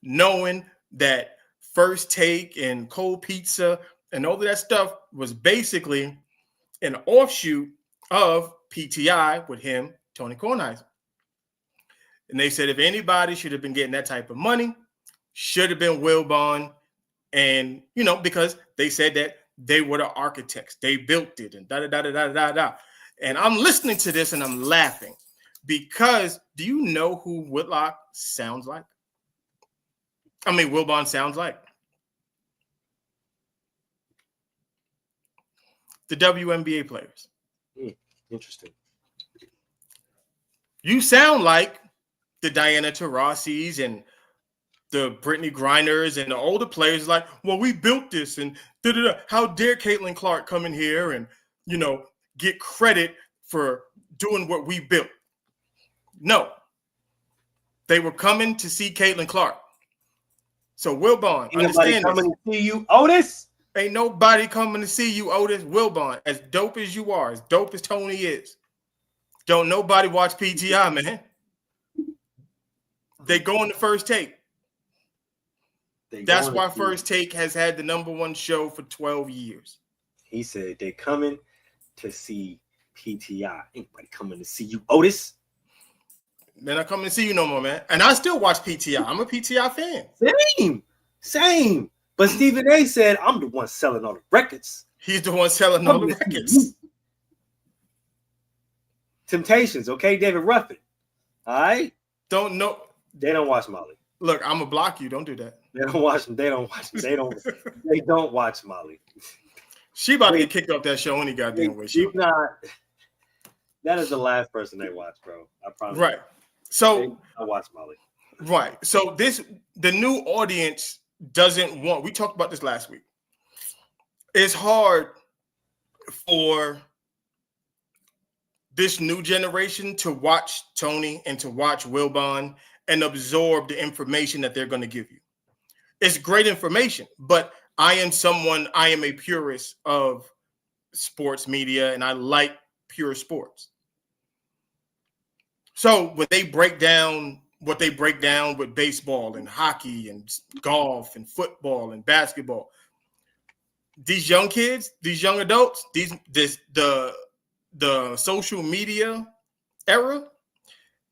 knowing that First Take and Cold Pizza and all of that stuff was basically an offshoot of PTI with him, Tony Kornheiser. And they said if anybody should have been getting that type of money, should have been Wilbon. And, because they said that they were the architects. They built it and da-da-da-da-da-da-da. And I'm listening to this and I'm laughing because do you know who Whitlock sounds like? Wilbon sounds like the WNBA players. Interesting. You sound like the Diana Taurasi's and the Brittany Griners and the older players like, well, we built this and da-da-da. How dare Caitlin Clark come in here and, get credit for doing what we built? No. They were coming to see Caitlin Clark. So Wilbon, understand coming to see you, Otis? Ain't nobody coming to see you, Otis. Wilbon, as dope as you are, as dope as Tony is, don't nobody watch PTI, man. They go on the First Take. That's why First Take has had the #1 show for 12 years. He said they coming to see PTI. Ain't nobody coming to see you, Otis. They're not coming to see you no more, man. And I still watch PTI. I'm a PTI fan. Same. But Stephen A. said, I'm the one selling all the records. He's the one selling all the records. Temptations, okay? David Ruffin. All right? Don't know. They don't watch Molly. Look, I'm gonna block you. Don't do that. They don't watch Molly. She about to get kicked off that show any goddamn way. She's not. That is the last person they watch, bro. I promise. Right. So I watch Molly. Right. So the new audience doesn't want. We talked about this last week. It's hard for this new generation to watch Tony and to watch Wilbon and absorb the information that they're going to give you. It's great information, but I am a purist of sports media, and I like pure sports. So when they break down what they break down with baseball and hockey and golf and football and basketball, these young kids, these young adults, the social media era,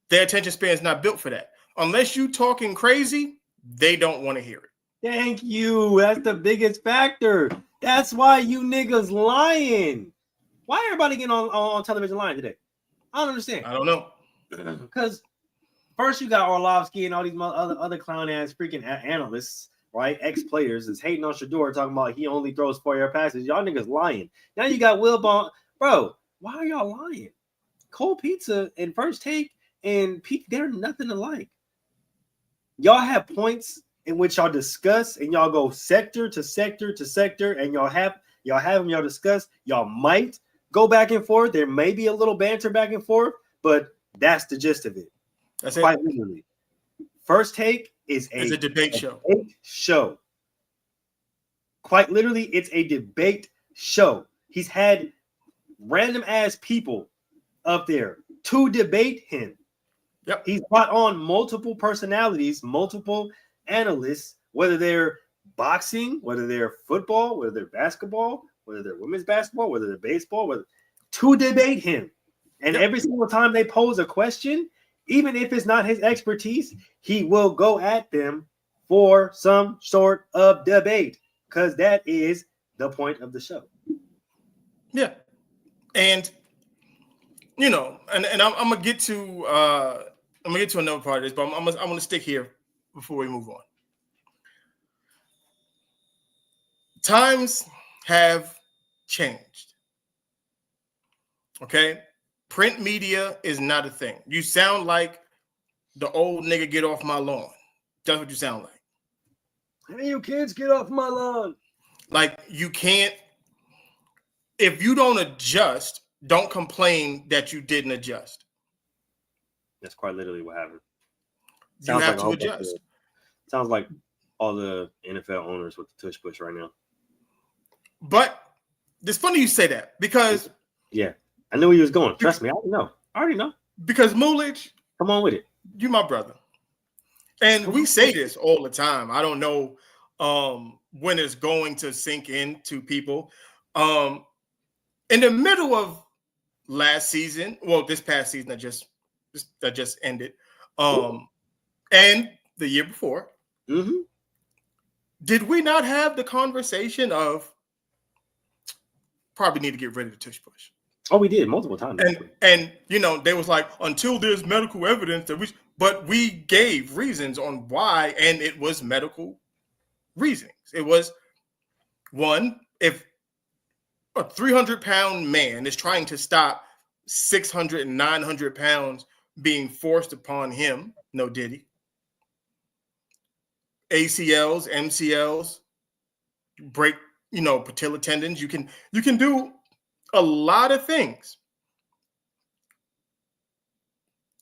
their attention span is not built for that. Unless you talking crazy, they don't want to hear it. Thank you. That's the biggest factor. That's why you niggas lying. Why everybody getting on television lying today? I don't understand. I don't know. Because first you got Orlovsky and all these other clown ass freaking analysts, right? Ex-players is hating on Shador, talking about he only throws 4-yard passes. Y'all niggas lying. Now you got Wilbon. Bro, why are y'all lying? Cold Pizza and First Take and Pete, they're nothing alike. Y'all have points in which y'all discuss and y'all go sector to sector to sector, and y'all have them, y'all discuss. Y'all might go back and forth. There may be a little banter back and forth, but that's the gist of it. That's quite it. Literally. First Take is a debate show. Quite literally, it's a debate show. He's had random ass people up there to debate him. Yep. He's brought on multiple personalities, multiple analysts, whether they're boxing, whether they're football, whether they're basketball, whether they're women's basketball, whether they're baseball, to debate him. And every single time they pose a question, even if it's not his expertise, he will go at them for some sort of debate, because that is the point of the show. Yeah. And and I'm gonna get to another part of this, but I'm gonna stick here before we move on. Times have changed. Okay, print media is not a thing. You sound like the old nigga, get off my lawn. That's what you sound like. Hey, you kids, get off my lawn. Like, you can't. If you don't adjust, don't complain that you didn't adjust. That's quite literally what happened. You have to adjust. Sounds like all the NFL owners with the tush push right now. But it's funny you say that, because I knew he was going. Trust me, I already know. Because Mulich, come on with it. You my brother. And we say this all the time. I don't know when it's going to sink in to people. In the middle of last season, this past season that just ended, and the year before, did we not have the conversation of probably need to get rid of the tush push? Oh, we did multiple times. And they was like, until there's medical evidence but we gave reasons on why, and it was medical reasons. It was, one, if a 300-pound man is trying to stop 600 and 900 pounds being forced upon him, no diddy. ACLs, MCLs, break, patella tendons. You can do a lot of things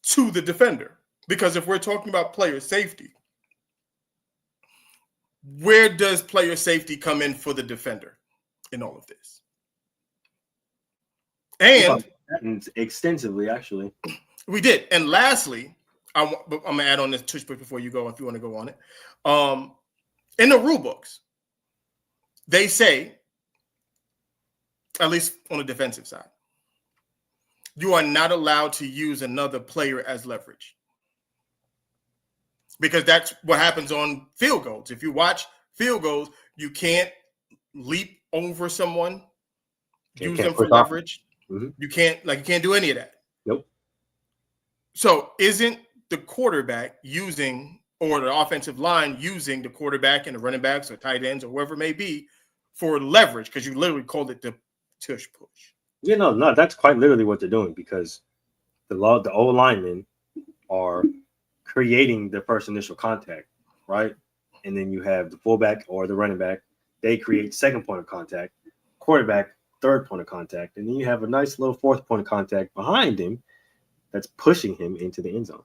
to the defender, because if we're talking about player safety, where does player safety come in for the defender in all of this? And extensively, actually, we did. And lastly, I'm gonna add on this tush push before you go, if you want to go on it. In the rule books, they say, at least on the defensive side, you are not allowed to use another player as leverage, because that's what happens on field goals. If you watch field goals, you can't leap over someone, use them for leverage. You can't do any of that. Nope. So isn't the quarterback using, or the offensive line using, the quarterback and the running backs or tight ends or whoever it may be for leverage? Because you literally called it the tush push. Yeah, no, that's quite literally what they're doing, because the O linemen are creating the first initial contact, right? And then you have the fullback or the running back. They create second point of contact, quarterback, third point of contact. And then you have a nice little fourth point of contact behind him that's pushing him into the end zone.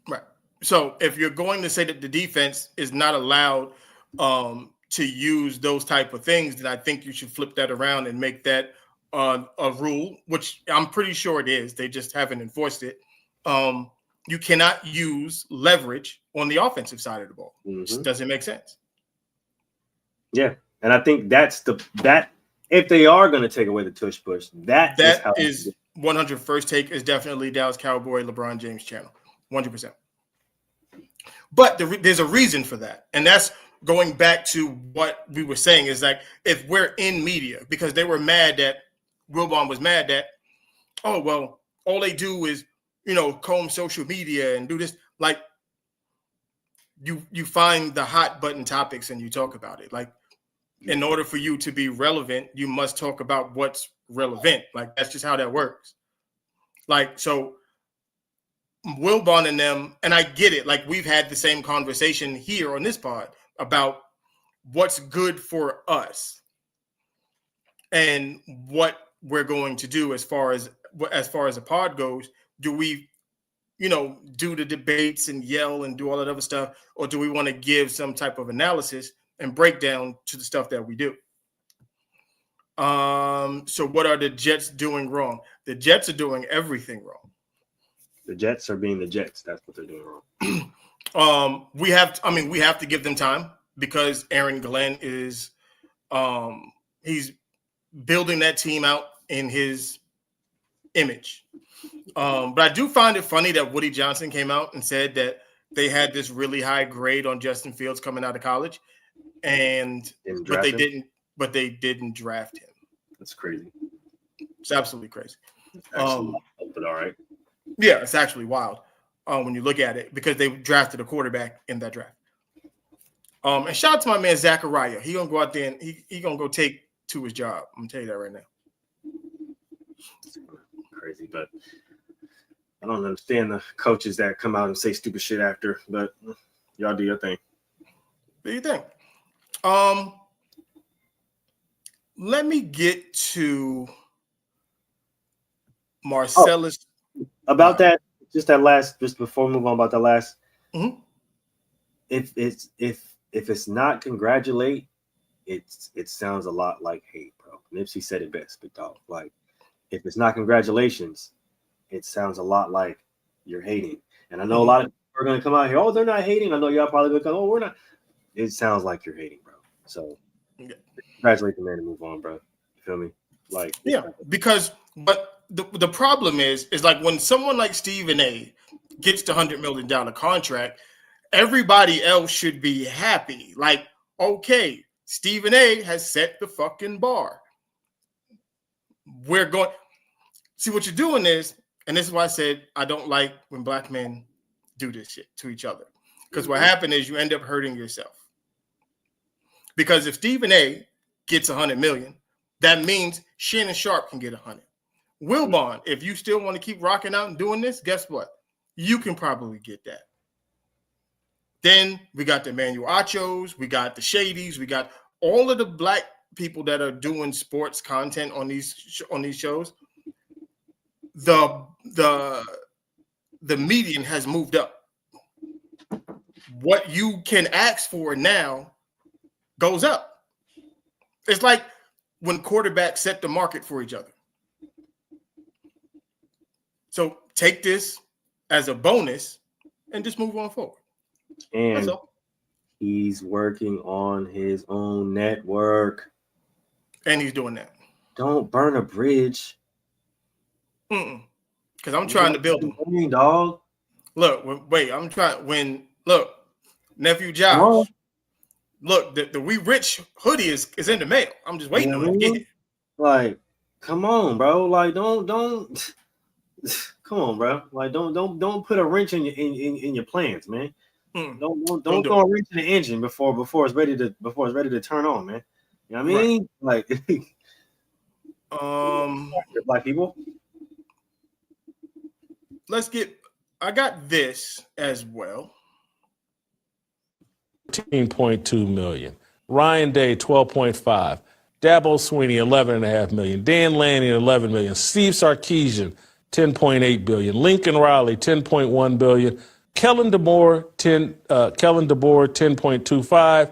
Right. So if you're going to say that the defense is not allowed to use those type of things, then I think you should flip that around and make that a rule, which I'm pretty sure it is. They just haven't enforced it. You cannot use leverage on the offensive side of the ball. Just doesn't make sense. Yeah. And I think that if they are going to take away the tush push, that is 100 first take is definitely Dallas Cowboy LeBron James channel. 100%. But there's a reason for that. And that's going back to what we were saying is like, if we're in media, because they were mad that Wilbon was mad that, oh, well, all they do is, comb social media and do this. Like, you find the hot button topics and you talk about it. Like, in order for you to be relevant, you must talk about what's relevant. Like, that's just how that works. Like, so Wilbon and them, and I get it. Like, we've had the same conversation here on this pod about what's good for us and what we're going to do as far as a pod goes. Do we, do the debates and yell and do all that other stuff, or do we want to give some type of analysis and breakdown to the stuff that we do? So what are the Jets doing wrong? The Jets are doing everything wrong. The Jets are being the Jets. That's what they're doing wrong. We have to give them time because Aaron Glenn is he's building that team out in his image. But I do find it funny that Woody Johnson came out and said that they had this really high grade on Justin Fields coming out of college, but they didn't draft him. That's crazy. It's absolutely crazy. But all right. Yeah, it's actually wild when you look at it because they drafted a quarterback in that draft. And shout out to my man Zachariah. He gonna go out there and he gonna go take to his job. I'm gonna tell you that right now. Crazy, but I don't understand the coaches that come out and say stupid shit after. But y'all do your thing. Do you think? Let me get to Marcellus. About that, just before we move on about the last. Mm-hmm. If it's not congratulate, it sounds a lot like hate, bro. Nipsey said it best, big dog. Like, if it's not congratulations, it sounds a lot like you're hating. And I know a lot of people are going to come out here, oh, they're not hating. I know y'all probably going to come, oh, we're not. It sounds like you're hating, bro. So congratulate the man and move on, bro. You feel me? Like, yeah, because but the problem is like when someone like Stephen A gets the $100 million contract, everybody else should be happy. Like, okay, Stephen A has set the fucking bar. We're going. See, what you're doing is, and this is why I said I don't like when black men do this shit to each other. Because what happened is you end up hurting yourself. Because if Stephen A gets $100 million, that means Shannon Sharp can get 100. Wilbon, if you still want to keep rocking out and doing this, guess what? You can probably get that. Then we got the Emmanuel Achos, we got the Shadys, we got all of the black people that are doing sports content on these shows. The median has moved up. What you can ask for now goes up. It's like when quarterbacks set the market for each other. So take this as a bonus and just move on forward. And he's working on his own network. And he's doing that. Don't burn a bridge. Because I'm trying to build him. Dog. Look, wait, I'm trying. Look, nephew Josh. Look, the We Rich hoodie is in the mail. I'm just waiting on it to get it. Like, come on, bro. Like, don't. Come on, bro. Like, don't put a wrench in your plans, man. Don't throw a wrench in the engine before it's ready to turn on, man. You know what I mean? Right. Like, black people. Let's get I got this as well. $13.2 million. Ryan Day, 12.5. Dabo Sweeney, 11.5 million. Dan Lanning, 11 million. Steve Sarkisian, 10.8 billion. Lincoln Riley, 10.1 billion. Kellen DeBoer, 10.25.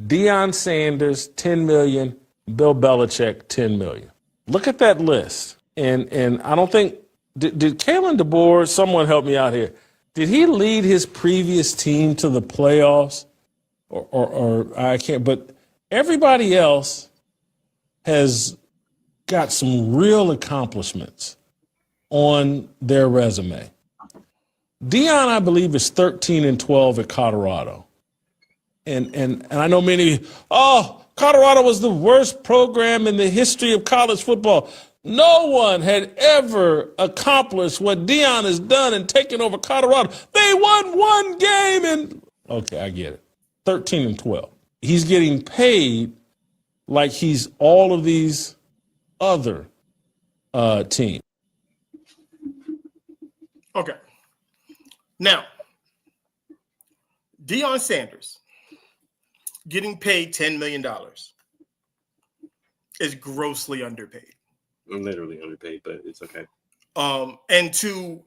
Deion Sanders, 10 million. Bill Belichick, 10 million. Look at that list. And I don't think did Kalen DeBoer, someone help me out here. Did he lead his previous team to the playoffs? Or I can't, but everybody else has got some real accomplishments on their resume. Deion, I believe, is 13-12 at Colorado. And I know many, Colorado was the worst program in the history of college football. No one had ever accomplished what Deion has done in taking over Colorado. They won one game and okay, I get it. 13-12. He's getting paid like he's all of these other teams. Okay. Now, Deion Sanders getting paid $10 million is grossly underpaid. Literally underpaid, but it's okay.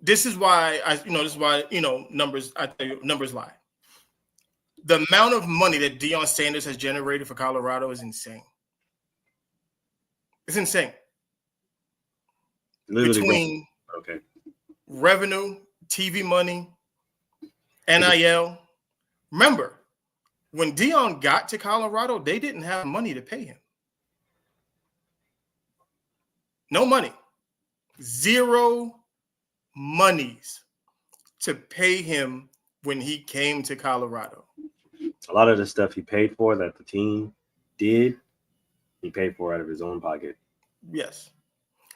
This is why numbers, I tell you, numbers lie. The amount of money that Deion Sanders has generated for Colorado is insane. It's insane. Literally between revenue, TV money, NIL. Remember, when Deion got to Colorado, they didn't have money to pay him. No money. Zero monies to pay him when he came to Colorado. A lot of the stuff he paid for that the team did, he paid for out of his own pocket. Yes.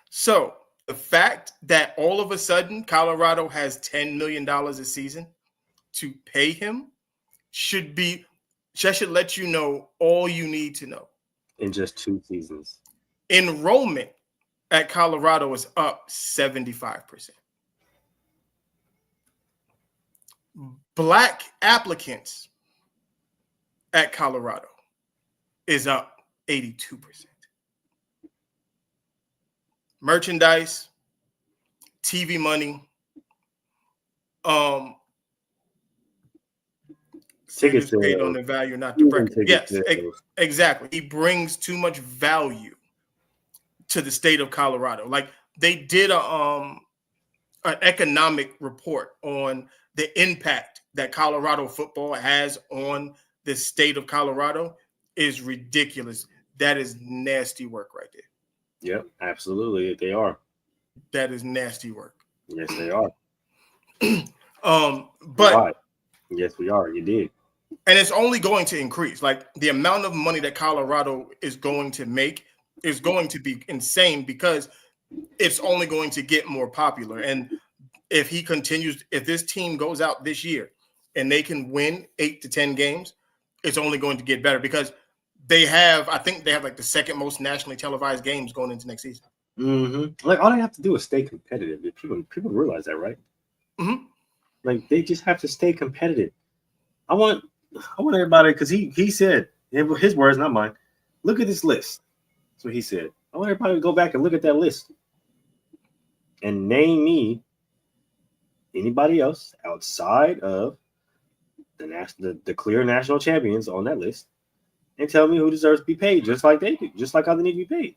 So the fact that all of a sudden Colorado has $10 million a season to pay him should let you know all you need to know. In just 2 seasons. Enrollment at Colorado is up 75%. Black applicants at Colorado is up 82%. Merchandise, TV money, tickets paid on the value, not the record. Yes, exactly. He brings too much value to the state of Colorado. Like they did an economic report on the impact that Colorado football has on the state of Colorado is ridiculous. That is nasty work right there. Yep, absolutely. They are. That is nasty work. Yes, they are. But yes, we are. You did. And it's only going to increase. Like the amount of money that Colorado is going to make is going to be insane because it's only going to get more popular. And if this team goes out this year and they can win 8 to 10 games, it's only going to get better because I think they have like the second most nationally televised games going into next season. Mm-hmm. Like all they have to do is stay competitive. People realize that, right? Mm-hmm. Like they just have to stay competitive. I want everybody, because he said, his words, not mine. Look at this list. That's what he said. I want everybody to go back and look at that list and name me anybody else outside of the clear national champions on that list, and tell me who deserves to be paid just like they do, just like how they need to be paid.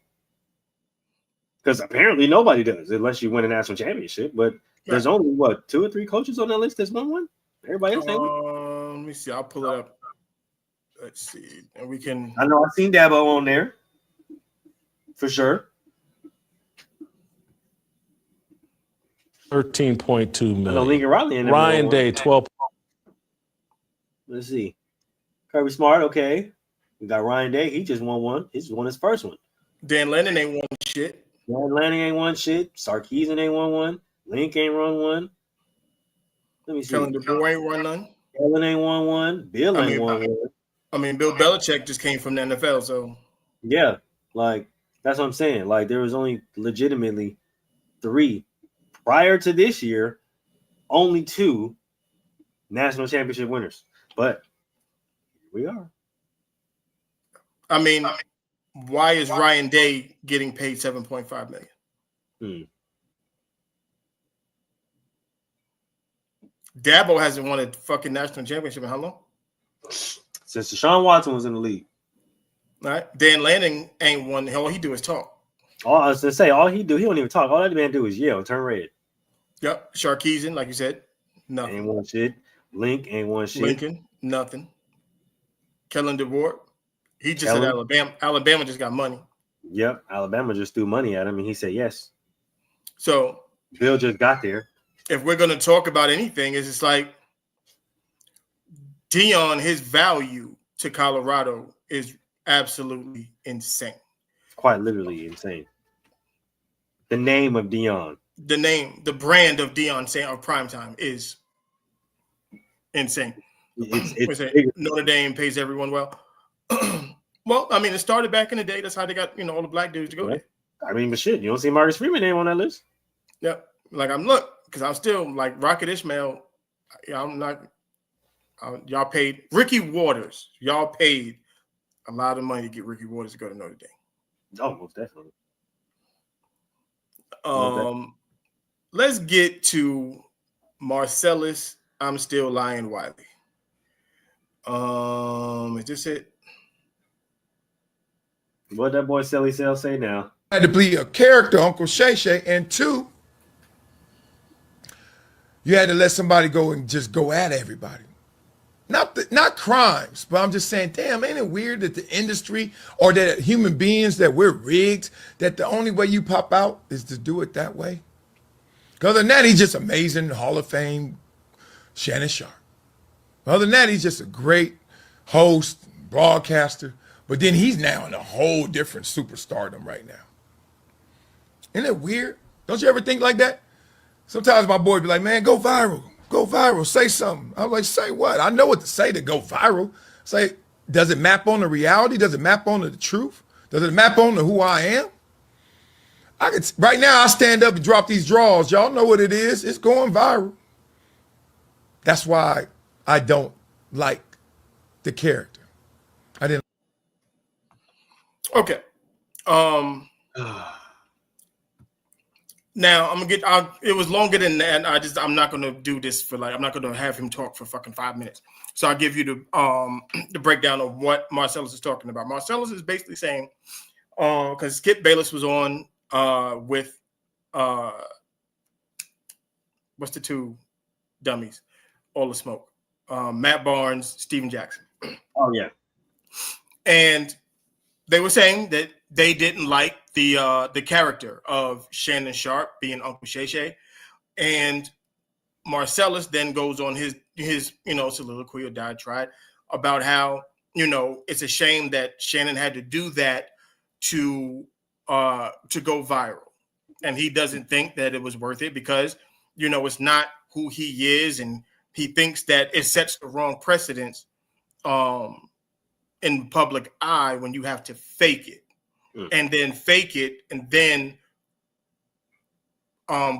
Because apparently nobody does, unless you win a national championship. But there's only 2 or 3 coaches on that list that's won one. Everybody else ain't. Let me see. I'll pull it up. Let's see, and we can. I know I've seen Dabo on there for sure. 13.2 million. I know Lincoln Riley in there. Ryan Day, 12. Let's see. Kirby Smart, okay. We got Ryan Day. He just won one. He just won his first one. Dan Lennon ain't won shit. Dan Lanning ain't won shit. Sarkisian ain't won one. Link ain't won one. Let me see. Kellen DeBoer ain't won none. Kellen ain't won one. Bill ain't won one. I mean, Bill Belichick just came from the NFL, so. Yeah, like, that's what I'm saying. Like, there was only legitimately 3 prior to this year only 2 national championship winners. But we are. I mean, why is Ryan Day getting paid $7.5 million? Dabo hasn't won a fucking national championship in how long? Since Deshaun Watson was in the league. All right. Dan Lanning ain't won. All he do is talk. I was to say, all he don't even talk. All that man do is yell, turn red. Yep. Sharkeesian, like you said, nothing. Ain't one shit. Link ain't one shit. Lincoln, nothing. Kellen DeBoer, he just said Alabama. Alabama just got money. Yep. Alabama just threw money at him, and he said yes. So Bill just got there. If we're going to talk about anything, it's just like Dion, his value to Colorado is absolutely insane. Quite literally insane. The name of Dion. The brand of Dion of primetime is insane. It's Notre Dame pays everyone well. Well, I mean, it started back in the day. That's how they got, all the black dudes to go there. I mean, but shit, you don't see Marcus Freeman name on that list. Yep. Like because I'm still like Rocket Ishmael. I'm not. Y'all paid Ricky Waters. Y'all paid a lot of money to get Ricky Waters to go to Notre Dame. Oh, most definitely. Let's get to Marcellus. I'm still lying, Wiley. Is this it? What that boy Selly Sell say now? Had to be a character, Uncle Shay Shay, and 2, you had to let somebody go and just go at everybody. Not crimes, but I'm just saying, damn, ain't it weird that the industry or that human beings, that we're rigged, that the only way you pop out is to do it that way? Other than that, he's just amazing, Hall of Fame, Shannon Sharp. Other than that, he's just a great host, broadcaster, but then he's now in a whole different superstardom right now. Isn't it weird? Don't you ever think like that? Sometimes my boy be like, man, go viral, say something. I'm like, say what? I know what to say to go viral. Say, does it map on the reality? Does it map on the truth? Does it map on to who I am? Right now, I stand up and drop these draws. Y'all know what it is. It's going viral. That's why I don't like the character. I didn't. Okay. Now I'm gonna get. It was longer than that. I'm not gonna do this for I'm not gonna have him talk for fucking 5 minutes. So I'll give you the breakdown of what Marcellus is talking about. Marcellus is basically saying, because Skip Bayless was on with what's the 2 dummies, all the smoke, Matt Barnes, Steven Jackson. Oh yeah, and they were saying that they didn't like the character of Shannon Sharp being Uncle Shay Shay, and Marcellus then goes on his soliloquy or diatribe about how it's a shame that Shannon had to do that to go viral, and he doesn't think that it was worth it because it's not who he is, and he thinks that it sets the wrong precedence in public eye when you have to fake it. And then fake it, and then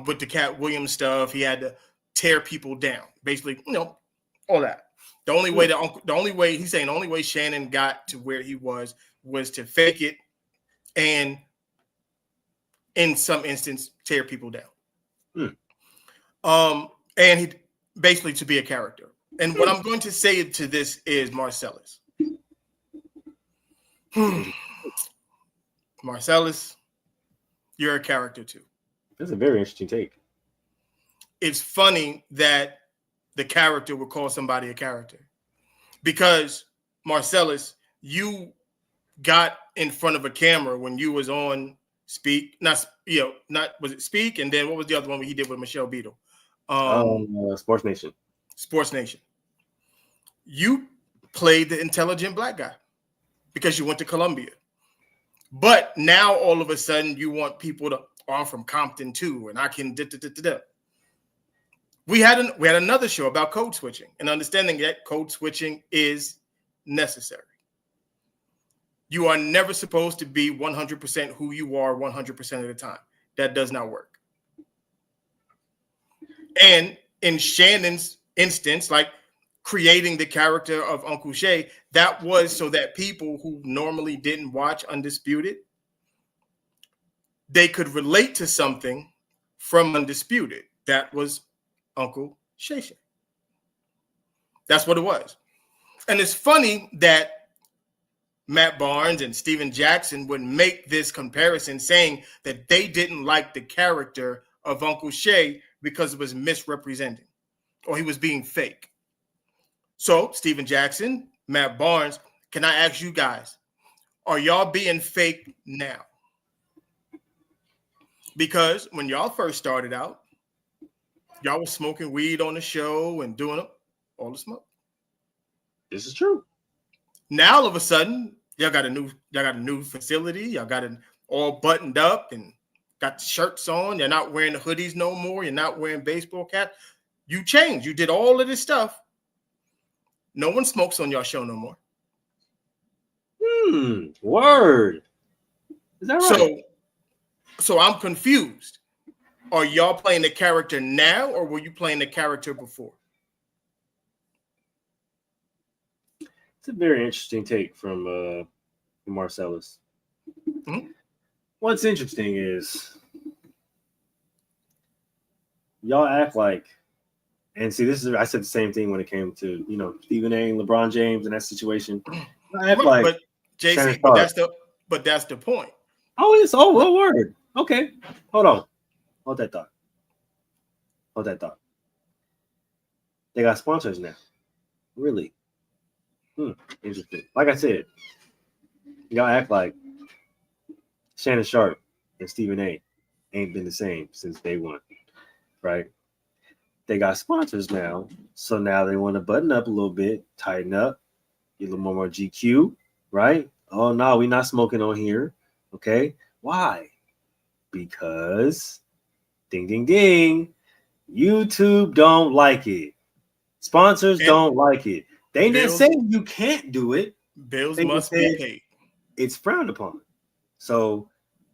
with the Cat Williams stuff, he had to tear people down, basically, all that. The only way he's saying the only way Shannon got to where he was to fake it, and in some instance tear people down. And he basically to be a character. And what I'm going to say to this is Marcellus. Marcellus, you're a character too. That's a very interesting take. It's funny that the character would call somebody a character, because Marcellus, you got in front of a camera when you was on Speak, was it Speak, and then what was the other one he did with Michelle Beadle? Sports Nation. Sports Nation. You played the intelligent black guy because you went to Columbia. But now all of a sudden you want people to, I'm from Compton too, and I can We had another show about code switching and understanding that code switching is necessary. You are never supposed to be 100% who you are 100% of the time. That does not work. And in Shannon's instance, like creating the character of Uncle Shay, that was so that people who normally didn't watch Undisputed, they could relate to something from Undisputed. That was Uncle Shay Shay. That's what it was. And it's funny that Matt Barnes and Steven Jackson would make this comparison, saying that they didn't like the character of Uncle Shay because it was misrepresenting or he was being fake. So, Steven Jackson, Matt Barnes, can I ask you guys, are y'all being fake now? Because when y'all first started out, y'all was smoking weed on the show and doing all the smoke. This is true. Now all of a sudden, y'all got a new facility. Y'all got it all buttoned up and got the shirts on. You're not wearing the hoodies no more. You're not wearing baseball caps. You changed. You did all of this stuff. No one smokes on your show no more. Word. Is that right? So I'm confused. Are y'all playing the character now, or were you playing the character before? It's a very interesting take from Marcellus. Mm-hmm. What's interesting is y'all act like, and see, this is, I said the same thing when it came to, Stephen A. and LeBron James and that situation. I act like, but JC, but that's the point. Oh, word. Okay. Hold on. Hold that thought. They got sponsors now. Really? Interesting. Like I said, y'all act like Shannon Sharp and Stephen A. ain't been the same since day one, right? They got sponsors now, so now they want to button up a little bit, tighten up, get a little more GQ, right? Oh, no, we're not smoking on here, okay? Why? Because, ding, ding, ding, YouTube don't like it. Sponsors don't like it. They didn't say you can't do it. Bills must be paid. It's frowned upon. So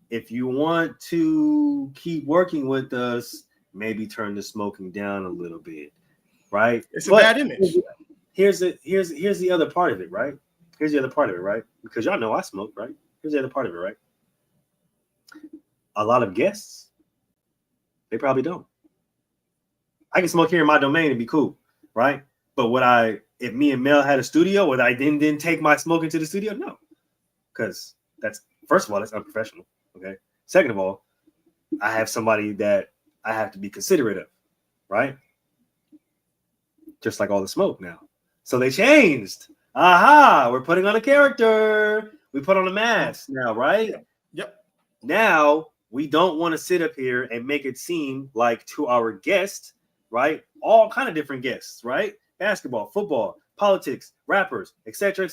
if you want to keep working with us, maybe turn the smoking down a little bit, right? It's a bad image. Here's the other part of it, right? Here's the other part of it, right? Because y'all know I smoke, right? Here's the other part of it, right? A lot of guests, they probably don't. I can smoke here in my domain and be cool, right? But if me and Mel had a studio, would I then take my smoking to the studio? No, because that's, first of all, that's unprofessional. Okay. Second of all, I have somebody that I have to be considerate of, right? Just like all the smoke now. So they changed. Aha, we're putting on a character. We put on a mask now, right? Yep. Now we don't want to sit up here and make it seem like to our guests, right? All kind of different guests, right? Basketball, football, politics, rappers, etc.,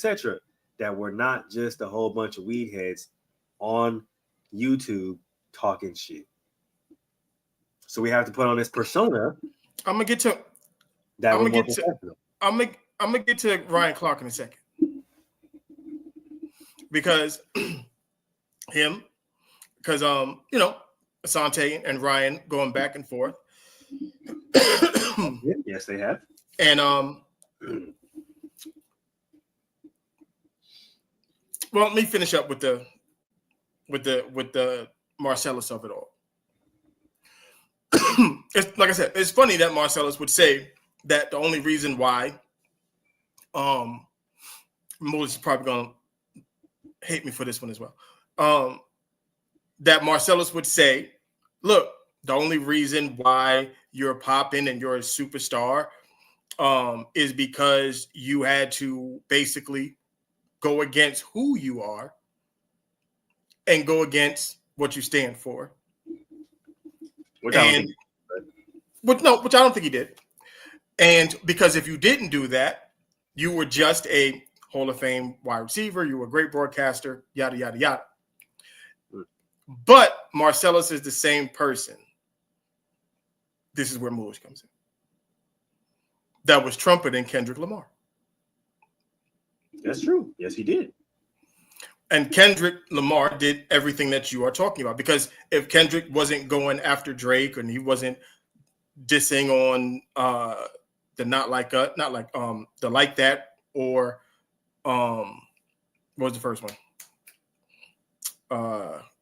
that we're not just a whole bunch of weed heads on YouTube talking shit. So we have to put on this persona. I'm gonna get to Ryan Clark in a second, because Asante and Ryan going back and forth. Yes, they have. And well, let me finish up with the Marcellus of it all. It's like I said, it's funny that Marcellus would say that the only reason why Mullis is probably gonna hate me for this one as well. That Marcellus would say, look, the only reason why you're popping and you're a superstar is because you had to basically go against who you are and go against what you stand for. Which I don't think he did. And because if you didn't do that, you were just a Hall of Fame wide receiver, you were a great broadcaster, yada, yada, yada. But Marcellus is the same person. This is where Mullis comes in. That was trumpeting Kendrick Lamar. That's true. Yes, he did. And Kendrick Lamar did everything that you are talking about. Because if Kendrick wasn't going after Drake and he wasn't dissing on the not like the like that, or what was the first one?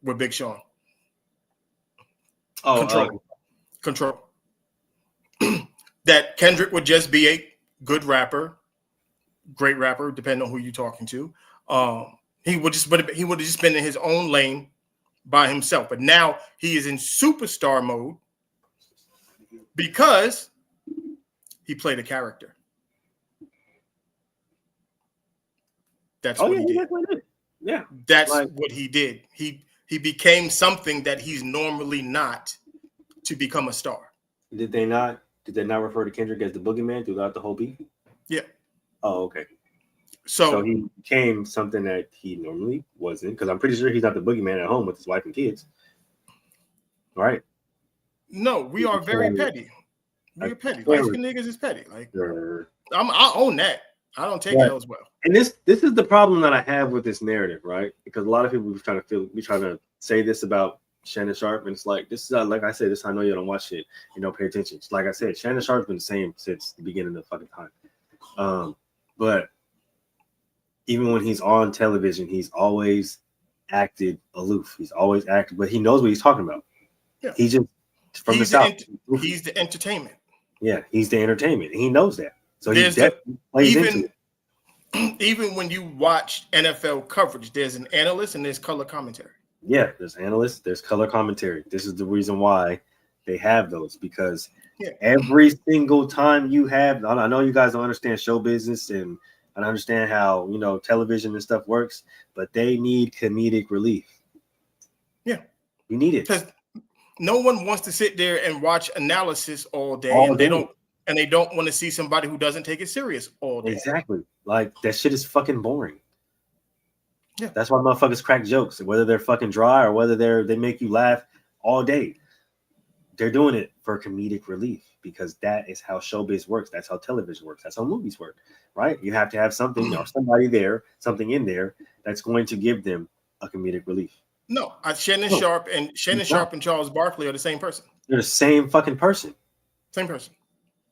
With Big Sean. Control. That Kendrick would just be a good rapper, great rapper, depending on who you're talking to. He would have just been in his own lane by himself. But now he is in superstar mode because he played a character. That's what he did. Yeah, that's what he did. He became something that he's normally not to become a star. Did they not refer to Kendrick as the boogeyman throughout the whole beat? Yeah. Oh, okay. So he became something that he normally wasn't, because I'm pretty sure he's not the boogeyman at home with his wife and kids. All right. No, we are very petty. We're petty. Light skinned niggas is petty. Like I own that. I don't take L's well. And this is the problem that I have with this narrative, right? Because a lot of people be trying to say this about Shannon Sharpe, and it's like, this is like I said, this I know you don't watch it, you don't pay attention. It's like I said, Shannon Sharpe's been the same since the beginning of the fucking time. But even when he's on television, he's always acted aloof. He's always acted, but he knows what he's talking about. Yeah. He's just from the South. He's the entertainment. Yeah, he's the entertainment. He knows that. So he definitely plays into it. Even when you watch NFL coverage, there's an analyst and there's color commentary. Yeah, there's analysts, there's color commentary. This is the reason why they have those, because every single time you have, I know you guys don't understand show business and I understand how, television and stuff works, but they need comedic relief. Yeah. You need it. Because no one wants to sit there and watch analysis all day. They don't want to see somebody who doesn't take it serious all day. Exactly. Like, that shit is fucking boring. Yeah. That's why motherfuckers crack jokes, whether they're fucking dry or whether they make you laugh all day. They're doing it for comedic relief, because that is how showbiz works. That's how television works. That's how movies work, right? You have to have something or something in there that's going to give them a comedic relief. No, Shannon Sharpe and Charles Barkley are the same person. They're the same fucking person. Same person.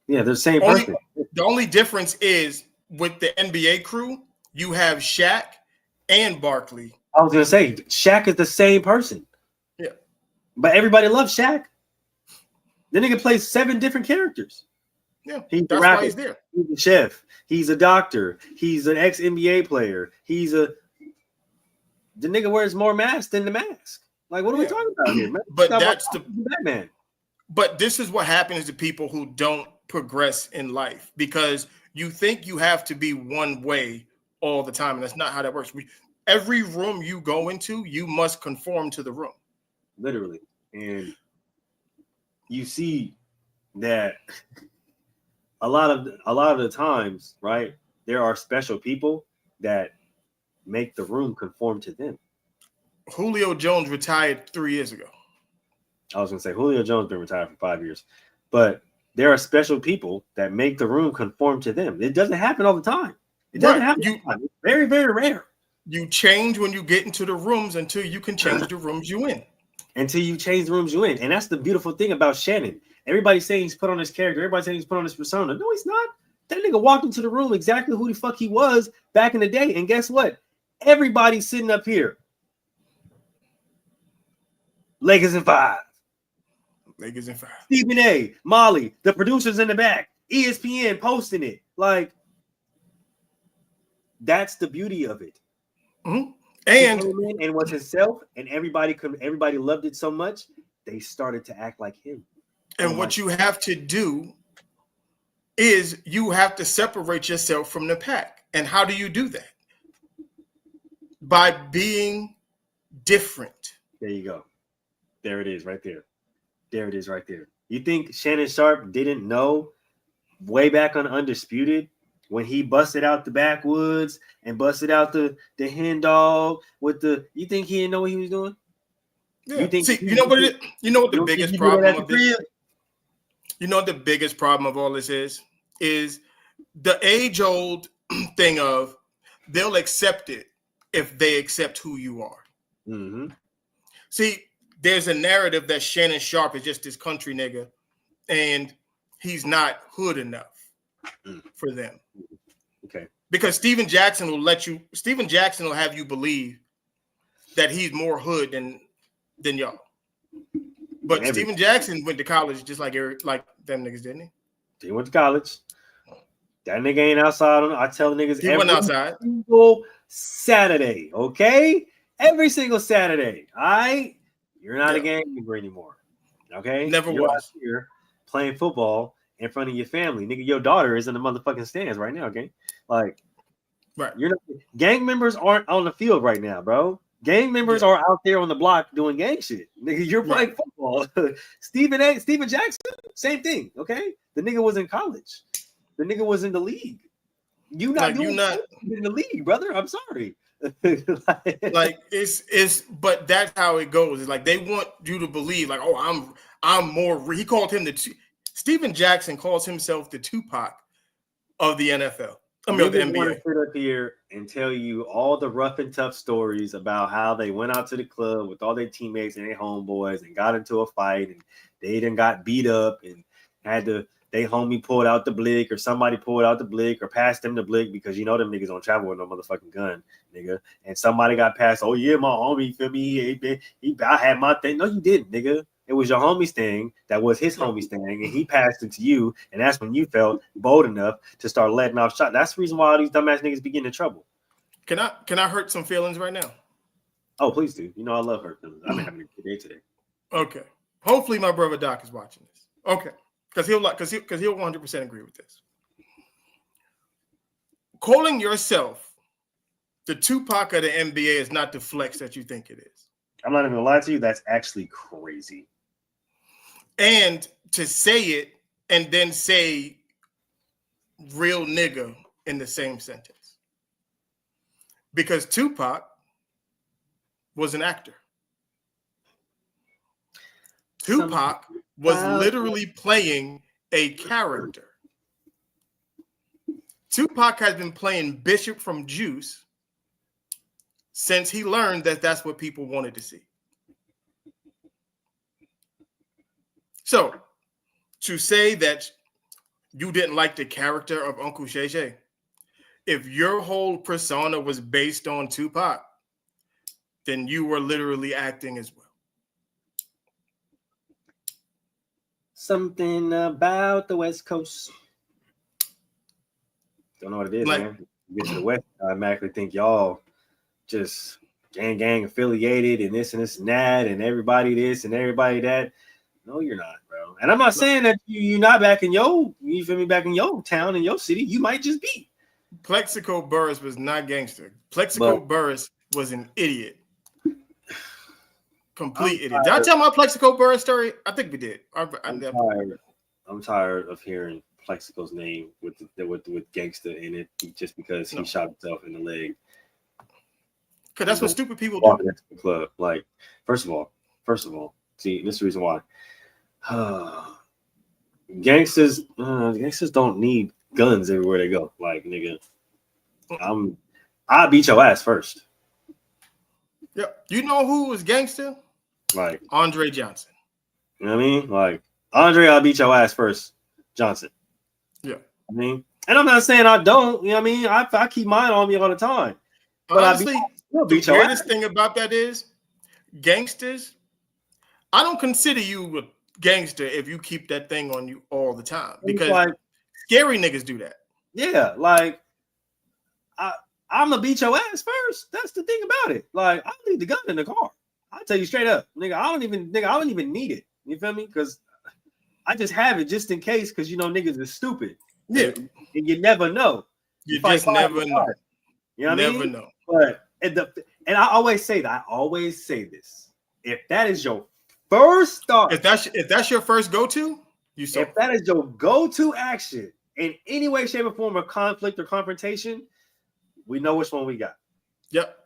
Yeah, they're the same person. The only difference is with the NBA crew, you have Shaq and Barkley. I was gonna say Shaq is the same person. Yeah, but everybody loves Shaq. The nigga plays 7 different characters. Yeah, he's that's why he's there. He's a chef. He's a doctor. He's an ex-NBA player. The nigga wears more masks than the mask. Like, what are we talking about here, man? But that's the Batman. But this is what happens to people who don't progress in life, because you think you have to be one way all the time, and that's not how that works. Every room you go into, you must conform to the room. Literally. And you see that a lot of the times, right? There are special people that make the room conform to them. Julio Jones retired 3 years ago. I was gonna say Julio Jones been retired for 5 years, but there are special people that make the room conform to them. It doesn't happen all the time. It doesn't happen. It's very, very rare. You change when you get into the rooms until you can change the rooms you in. Until you change the rooms you in. And that's the beautiful thing about Shannon. Everybody's saying he's put on his character. Everybody's saying he's put on his persona. No, he's not. That nigga walked into the room exactly who the fuck he was back in the day. And guess what? Everybody's sitting up here. Lakers in 5. Lakers in 5. Stephen A, Molly, the producers in the back, ESPN posting it. Like, that's the beauty of it. Mm-hmm. And was himself, and everybody loved it so much, they started to act like him. And what you have to do is you have to separate yourself from the pack. And how do you do that? By being different. There you go. There it is right there. There it is right there. You think Shannon Sharpe didn't know way back on Undisputed when he busted out the backwoods and busted out the hen dog with you think he didn't know what he was doing? Yeah. You know what it is? You know what the biggest problem of this? You know what the biggest problem of all this is the age-old thing of they'll accept it if they accept who you are. Mm-hmm. See, there's a narrative that Shannon Sharpe is just this country nigga and he's not hood enough for them. Okay. Because Steven Jackson will have you believe that he's more hood than y'all. But Steven Jackson went to college just like them niggas, didn't he? He went to college. That nigga ain't outside. I tell niggas he wasn't outside. Single Saturday, okay? Every single Saturday. All right? You're not a gang member anymore. Okay? Never You're was. out here playing football in front of your family. Nigga, your daughter is in the motherfucking stands right now, okay? Like, right. You're not, gang members aren't on the field right now, bro. Gang members are out there on the block doing gang shit. Nigga, you're playing football. Steven Jackson, same thing, okay? The nigga was in college. The nigga was in the league. You not in the league, brother. I'm sorry. like it's but that's how it goes. It's like they want you to believe, like, oh, I'm more. He called him Steven Jackson calls himself the Tupac of the NFL. I mean, of the NBA. Want to sit up here and tell you all the rough and tough stories about how they went out to the club with all their teammates and their homeboys and got into a fight and they then got beat up and had to. They homie pulled out the blick or somebody pulled out the blick or passed them the blick because you know them niggas don't travel with no motherfucking gun, nigga. And somebody got passed. Oh yeah, my homie, feel me? I had my thing. No, you didn't, nigga. It was your homie's thing that was his homie's thing, and he passed it to you, and that's when you felt bold enough to start letting off shots. That's the reason why all these dumbass niggas be getting in trouble. Can I hurt some feelings right now? Oh, please do. You know I love hurt feelings. I've been having a good day today. Okay. Hopefully my brother Doc is watching this. Okay. Because he'll 100% agree with this. Calling yourself the Tupac of the NBA is not the flex that you think it is. I'm not even gonna lie to you. That's actually crazy. And to say it and then say real nigga in the same sentence. Because Tupac was an actor. Tupac was literally playing a character. Tupac has been playing Bishop from Juice since he learned that that's what people wanted to see. So, to say that you didn't like the character of Uncle Shay Shay, if your whole persona was based on Tupac, then you were literally acting as well. Something about the West Coast. Don't know what it is, man. You get to the West, I automatically think y'all just gang affiliated and this and that and everybody this and everybody that. No, you're not, bro. And I'm not saying that you're not back in you feel me, back in your town, in your city. You might just be. Plexico Burris was not gangster. Plexico Burris was an idiot. Complete idiot. Did I tell my Plexico Burris story? I think we did. I'm tired of hearing Plexico's name with gangster in it just because he shot himself in the leg. Because that's what stupid people do. Into the club. Like, first of all, see, this is the reason why. Gangsters don't need guns everywhere they go. Like, nigga, I'll beat your ass first. Yeah, you know who was gangster? Like Andre Johnson. You know what I mean? Like Andre, I'll beat your ass first. Johnson. Yeah. I mean, and I'm not saying I don't. You know what I mean? I keep mine on me all the time. But honestly, the weirdest thing about that is gangsters. I don't consider you a gangster if you keep that thing on you all the time because scary niggas do that. Yeah, like I'm gonna beat your ass first. That's the thing about it. Like I'll leave the gun in the car. I'll tell you straight up, nigga. I don't even need it. You feel me? Because I just have it just in case. Because you know niggas is stupid. Yeah, and you never know. You just never know. You know what I mean? Know. But and I always say that. I always say this. If that is your first thought, if that's your first go-to, if that is your go-to action in any way, shape, or form of conflict or confrontation, we know which one we got. Yep.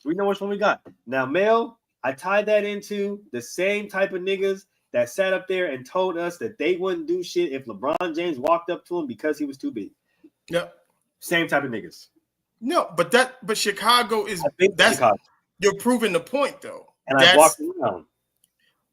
We know which one we got. Now, Mel, I tied that into the same type of niggas that sat up there and told us that they wouldn't do shit if LeBron James walked up to him because he was too big. Yep. Same type of niggas. No, but Chicago is that's Chicago. You're proving the point though. And I walked around.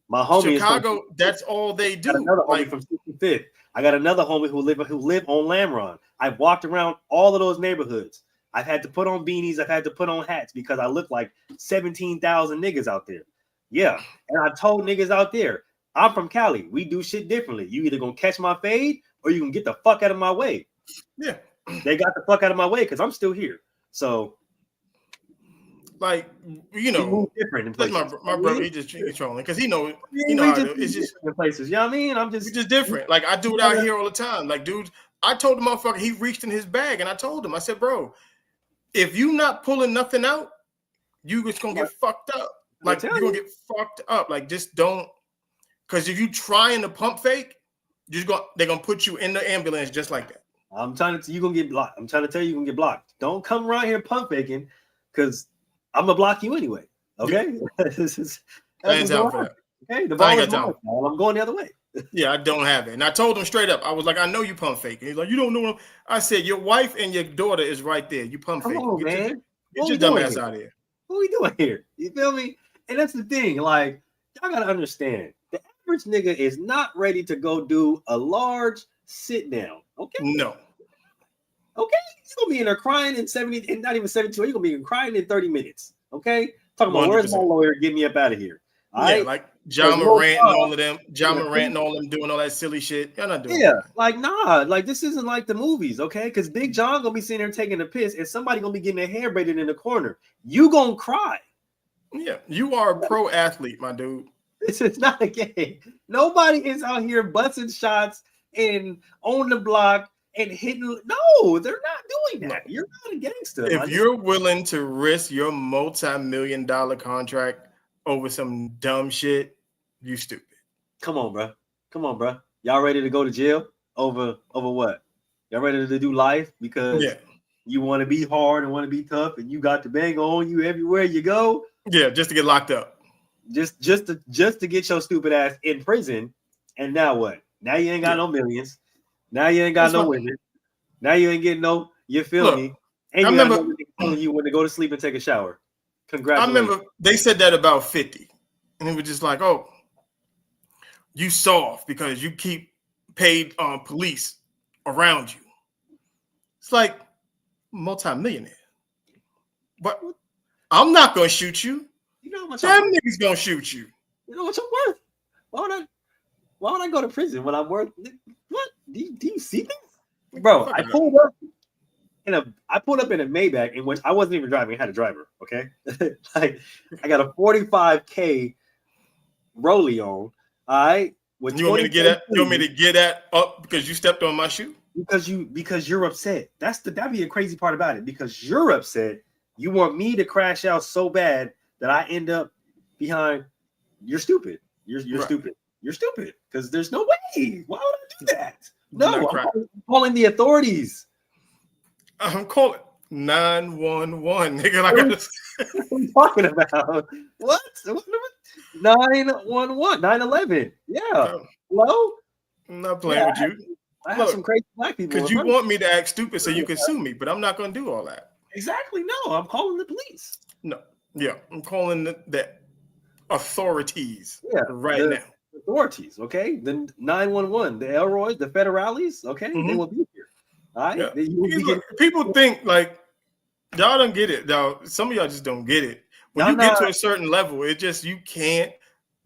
My homie Chicago, that's all they do. Another homie from 5th. I got another homie who live on Lamron. I've walked around all of those neighborhoods. I've had to put on beanies. I've had to put on hats because I look like 17,000 niggas out there. Yeah, and I told niggas out there, I'm from Cali. We do shit differently. You either gonna catch my fade or you can get the fuck out of my way. Yeah, they got the fuck out of my way because I'm still here. So, like, you know, different in that's places. my brother. He just trolling because he know how it's just in places. You know what I mean? It's just different. Like I do it out here all the time. Like, dude, I told the motherfucker he reached in his bag, and I told him, I said, bro, if you not pulling nothing out, you just gonna get fucked up. Like you're gonna get fucked up. Like just don't, because if you trying to pump fake, they're gonna put you in the ambulance just like that. I'm trying to you gonna get blocked. I'm trying to tell you, you're gonna get blocked. Don't come around here pump faking, because I'm gonna block you anyway. Okay, that's I ain't down for that. Okay, the ball is mine. I'm going the other way. Yeah, I don't have it, and I told him straight up. I was like, I know you pump fake. And he's like, you don't know what I said. Your wife and your daughter is right there. You pump fake. Come on, man. Get your dumb ass out of here. What are we doing here? You feel me? And that's the thing. Like, y'all gotta understand, the average nigga is not ready to go do a large sit down. Okay. No. Okay, he's gonna be in there crying in 70, and not even 72. He's gonna be crying in 30 minutes. Okay, talking about 100%. Where's my lawyer? Get me up out of here. All right? Like John Morant and all of them, doing all that silly shit. Y'all not doing that. Like nah, like this isn't like the movies, okay? Because Big John gonna be sitting there taking a piss, and somebody gonna be getting their hair braided in the corner. You gonna cry. Yeah, you are a pro athlete, my dude. This is not a game. Nobody is out here busting shots and on the block and hitting. No, they're not doing that. You're not a gangster. If you're willing to risk your multi-million-dollar contract over some dumb shit, you stupid. Come on, bro. Come on, bro. Y'all ready to go to jail over what? Y'all ready to do life because you want to be hard and want to be tough, and you got the bang on you everywhere you go? Yeah, just to get locked up. Just to get your stupid ass in prison. And now what? Now you ain't got no millions. Now you ain't got no women. Now you ain't getting no. You feel me? And you got no telling you when to go to sleep and take a shower. Congratulations. I remember they said that about 50, and they were just like, "Oh, you soft because you keep paid police around you." It's like multi-millionaire, but I'm not gonna shoot you. You know how much that nigga's gonna shoot you. You know what I'm worth? Why would I go to prison when I'm worth? What? Do you see this, bro? I pulled up in a Maybach in which I wasn't even driving. I had a driver. Okay, like I got a 45K rollie on. All right. You want me to get at? You want me to get at up because you stepped on my shoe? Because you're upset. That'd be a crazy part about it. Because you're upset. You want me to crash out so bad that I end up behind. You're stupid. You're right. Stupid. You're stupid. Because there's no way. Why would I do that? No, I'm calling the authorities. I'm calling 911, nigga. Like what are you talking about? What? 911, 911. Yeah. Hello? I'm not playing with you. I have some crazy black people. Because you want me to act stupid so you can sue me, but I'm not going to do all that. Exactly. No, I'm calling the police. No. Yeah, I'm calling the authorities right now. Authorities, okay? Then 911, the Elroys, the Federales, okay? They will be here. All right. Yeah. People think like y'all don't get it, though. Some of y'all just don't get it. When you get to a certain level, it just you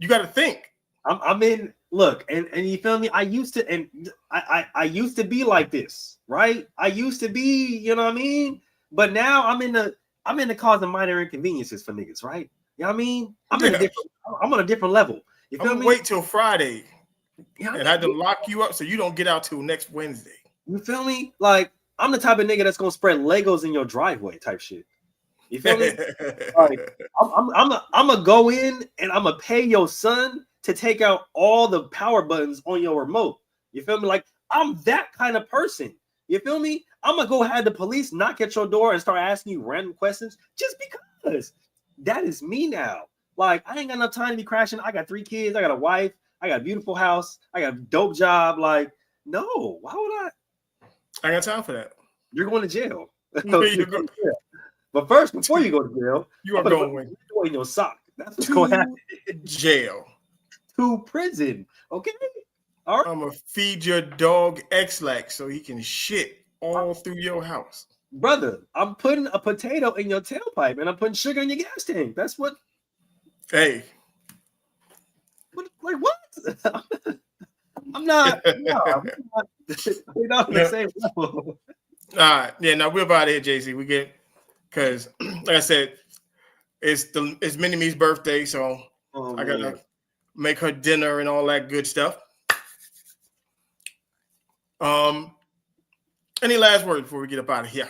got to think. I'm in. Look, and you feel me? I used to be like this, right? I used to be, you know what I mean? But now I'm in the causing minor inconveniences for niggas, right? You know what I mean? I'm on a different level. You feel me? Wait till Friday and I had to lock you up so you don't get out till next Wednesday. You feel me? Like I'm the type of nigga that's gonna spread Legos in your driveway type shit. You feel me? Like I'm gonna go in and I'm gonna pay your son to take out all the power buttons on your remote. You feel me? Like I'm that kind of person. You feel me? I'm gonna go have the police knock at your door and start asking you random questions just because that is me now. Like I ain't got enough time to be crashing. I got 3 kids. I got a wife. I got a beautiful house. I got a dope job. Like no, why would I? I got time for that. You're going to jail. But first, before you go to jail, you are going in your sock. That's what's going to happen. Jail. To prison. Okay. All right, I'm gonna feed your dog X-Lax so he can shit all through your house. brother. I'm putting a potato in your tailpipe, and I'm putting sugar in your gas tank. That's what. Hey. Like what? I'm not. No, we're not on the same level. All right, yeah. Now we're about here, JC. We get because, like I said, it's Mini Me's birthday, so I gotta make her dinner and all that good stuff. Any last words before we get up out of here?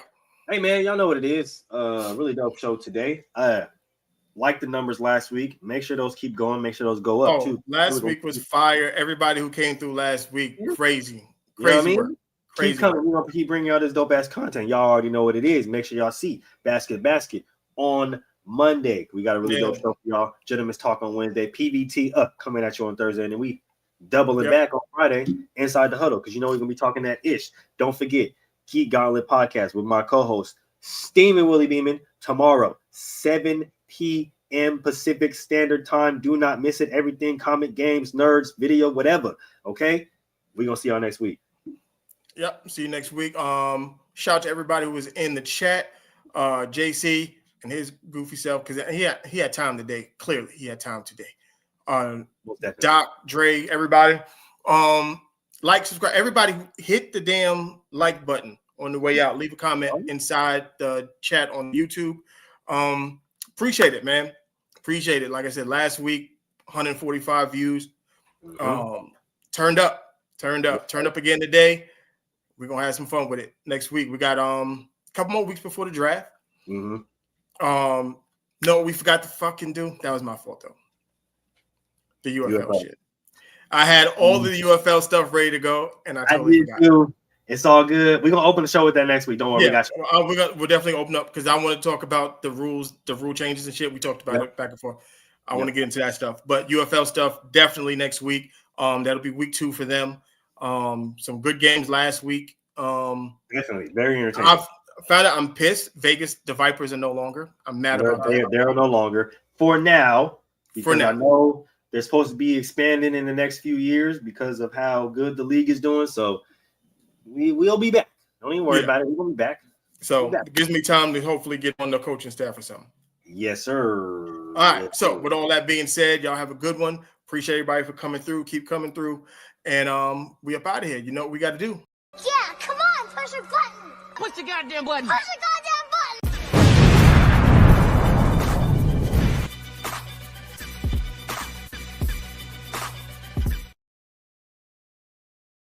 Hey man, y'all know what it is. Really dope show today. Like the numbers last week. Make sure those keep going. Make sure those go up too. Last week was fire. Everybody who came through last week, crazy You know what I mean? work. Crazy keep coming. We're gonna keep bringing y'all this dope ass content. Y'all already know what it is. Make sure y'all see Basket on Monday. We got a really dope show for y'all. Gentlemen's Talk on Wednesday. PVT up coming at you on Thursday, and then we doubling back on Friday inside the huddle because you know we're gonna be talking that ish. Don't forget Geek Gauntlet podcast with my co-host Steamin' Willie Beeman tomorrow 7 p.m. Pacific Standard Time. Do not miss it. Everything, comic, games, nerds, video, whatever. Okay, we're gonna see y'all next week. Yep. See you next week. Shout out to everybody who was in the chat. JC and his goofy self because he had time today. Clearly, he had time today. Doc, Dre, everybody. Like, subscribe. Everybody hit the damn like button on the way out. Leave a comment inside the chat on YouTube. Appreciate it, man. Appreciate it. Like I said, last week, 145 views. Turned up again today. We're gonna have some fun with it next week. We got a couple more weeks before the draft. No, we forgot to fucking do. That was my fault though. The UFL shit. I had all the UFL stuff ready to go, and I totally forgot. Too. It's all good. We're gonna open the show with that next week. Don't worry, we got you. We'll definitely open up because I want to talk about the rules, the rule changes and shit. We talked about it back and forth. I want to get into that stuff, but UFL stuff definitely next week. That'll be week 2 for them. Some good games last week. Definitely very entertaining. I've found out I'm pissed. Vegas, the Vipers are no longer. I'm mad about that. They're no longer for now. Because I know they're supposed to be expanding in the next few years because of how good the league is doing. So we'll be back. Don't even worry about it. We'll be back. So it gives me time to hopefully get on the coaching staff or something. Yes, sir. All right. So with all that being said, y'all have a good one. Appreciate everybody for coming through. Keep coming through. And we up out of here. You know what we got to do. Yeah, come on, push your button. Push the goddamn button. Push the goddamn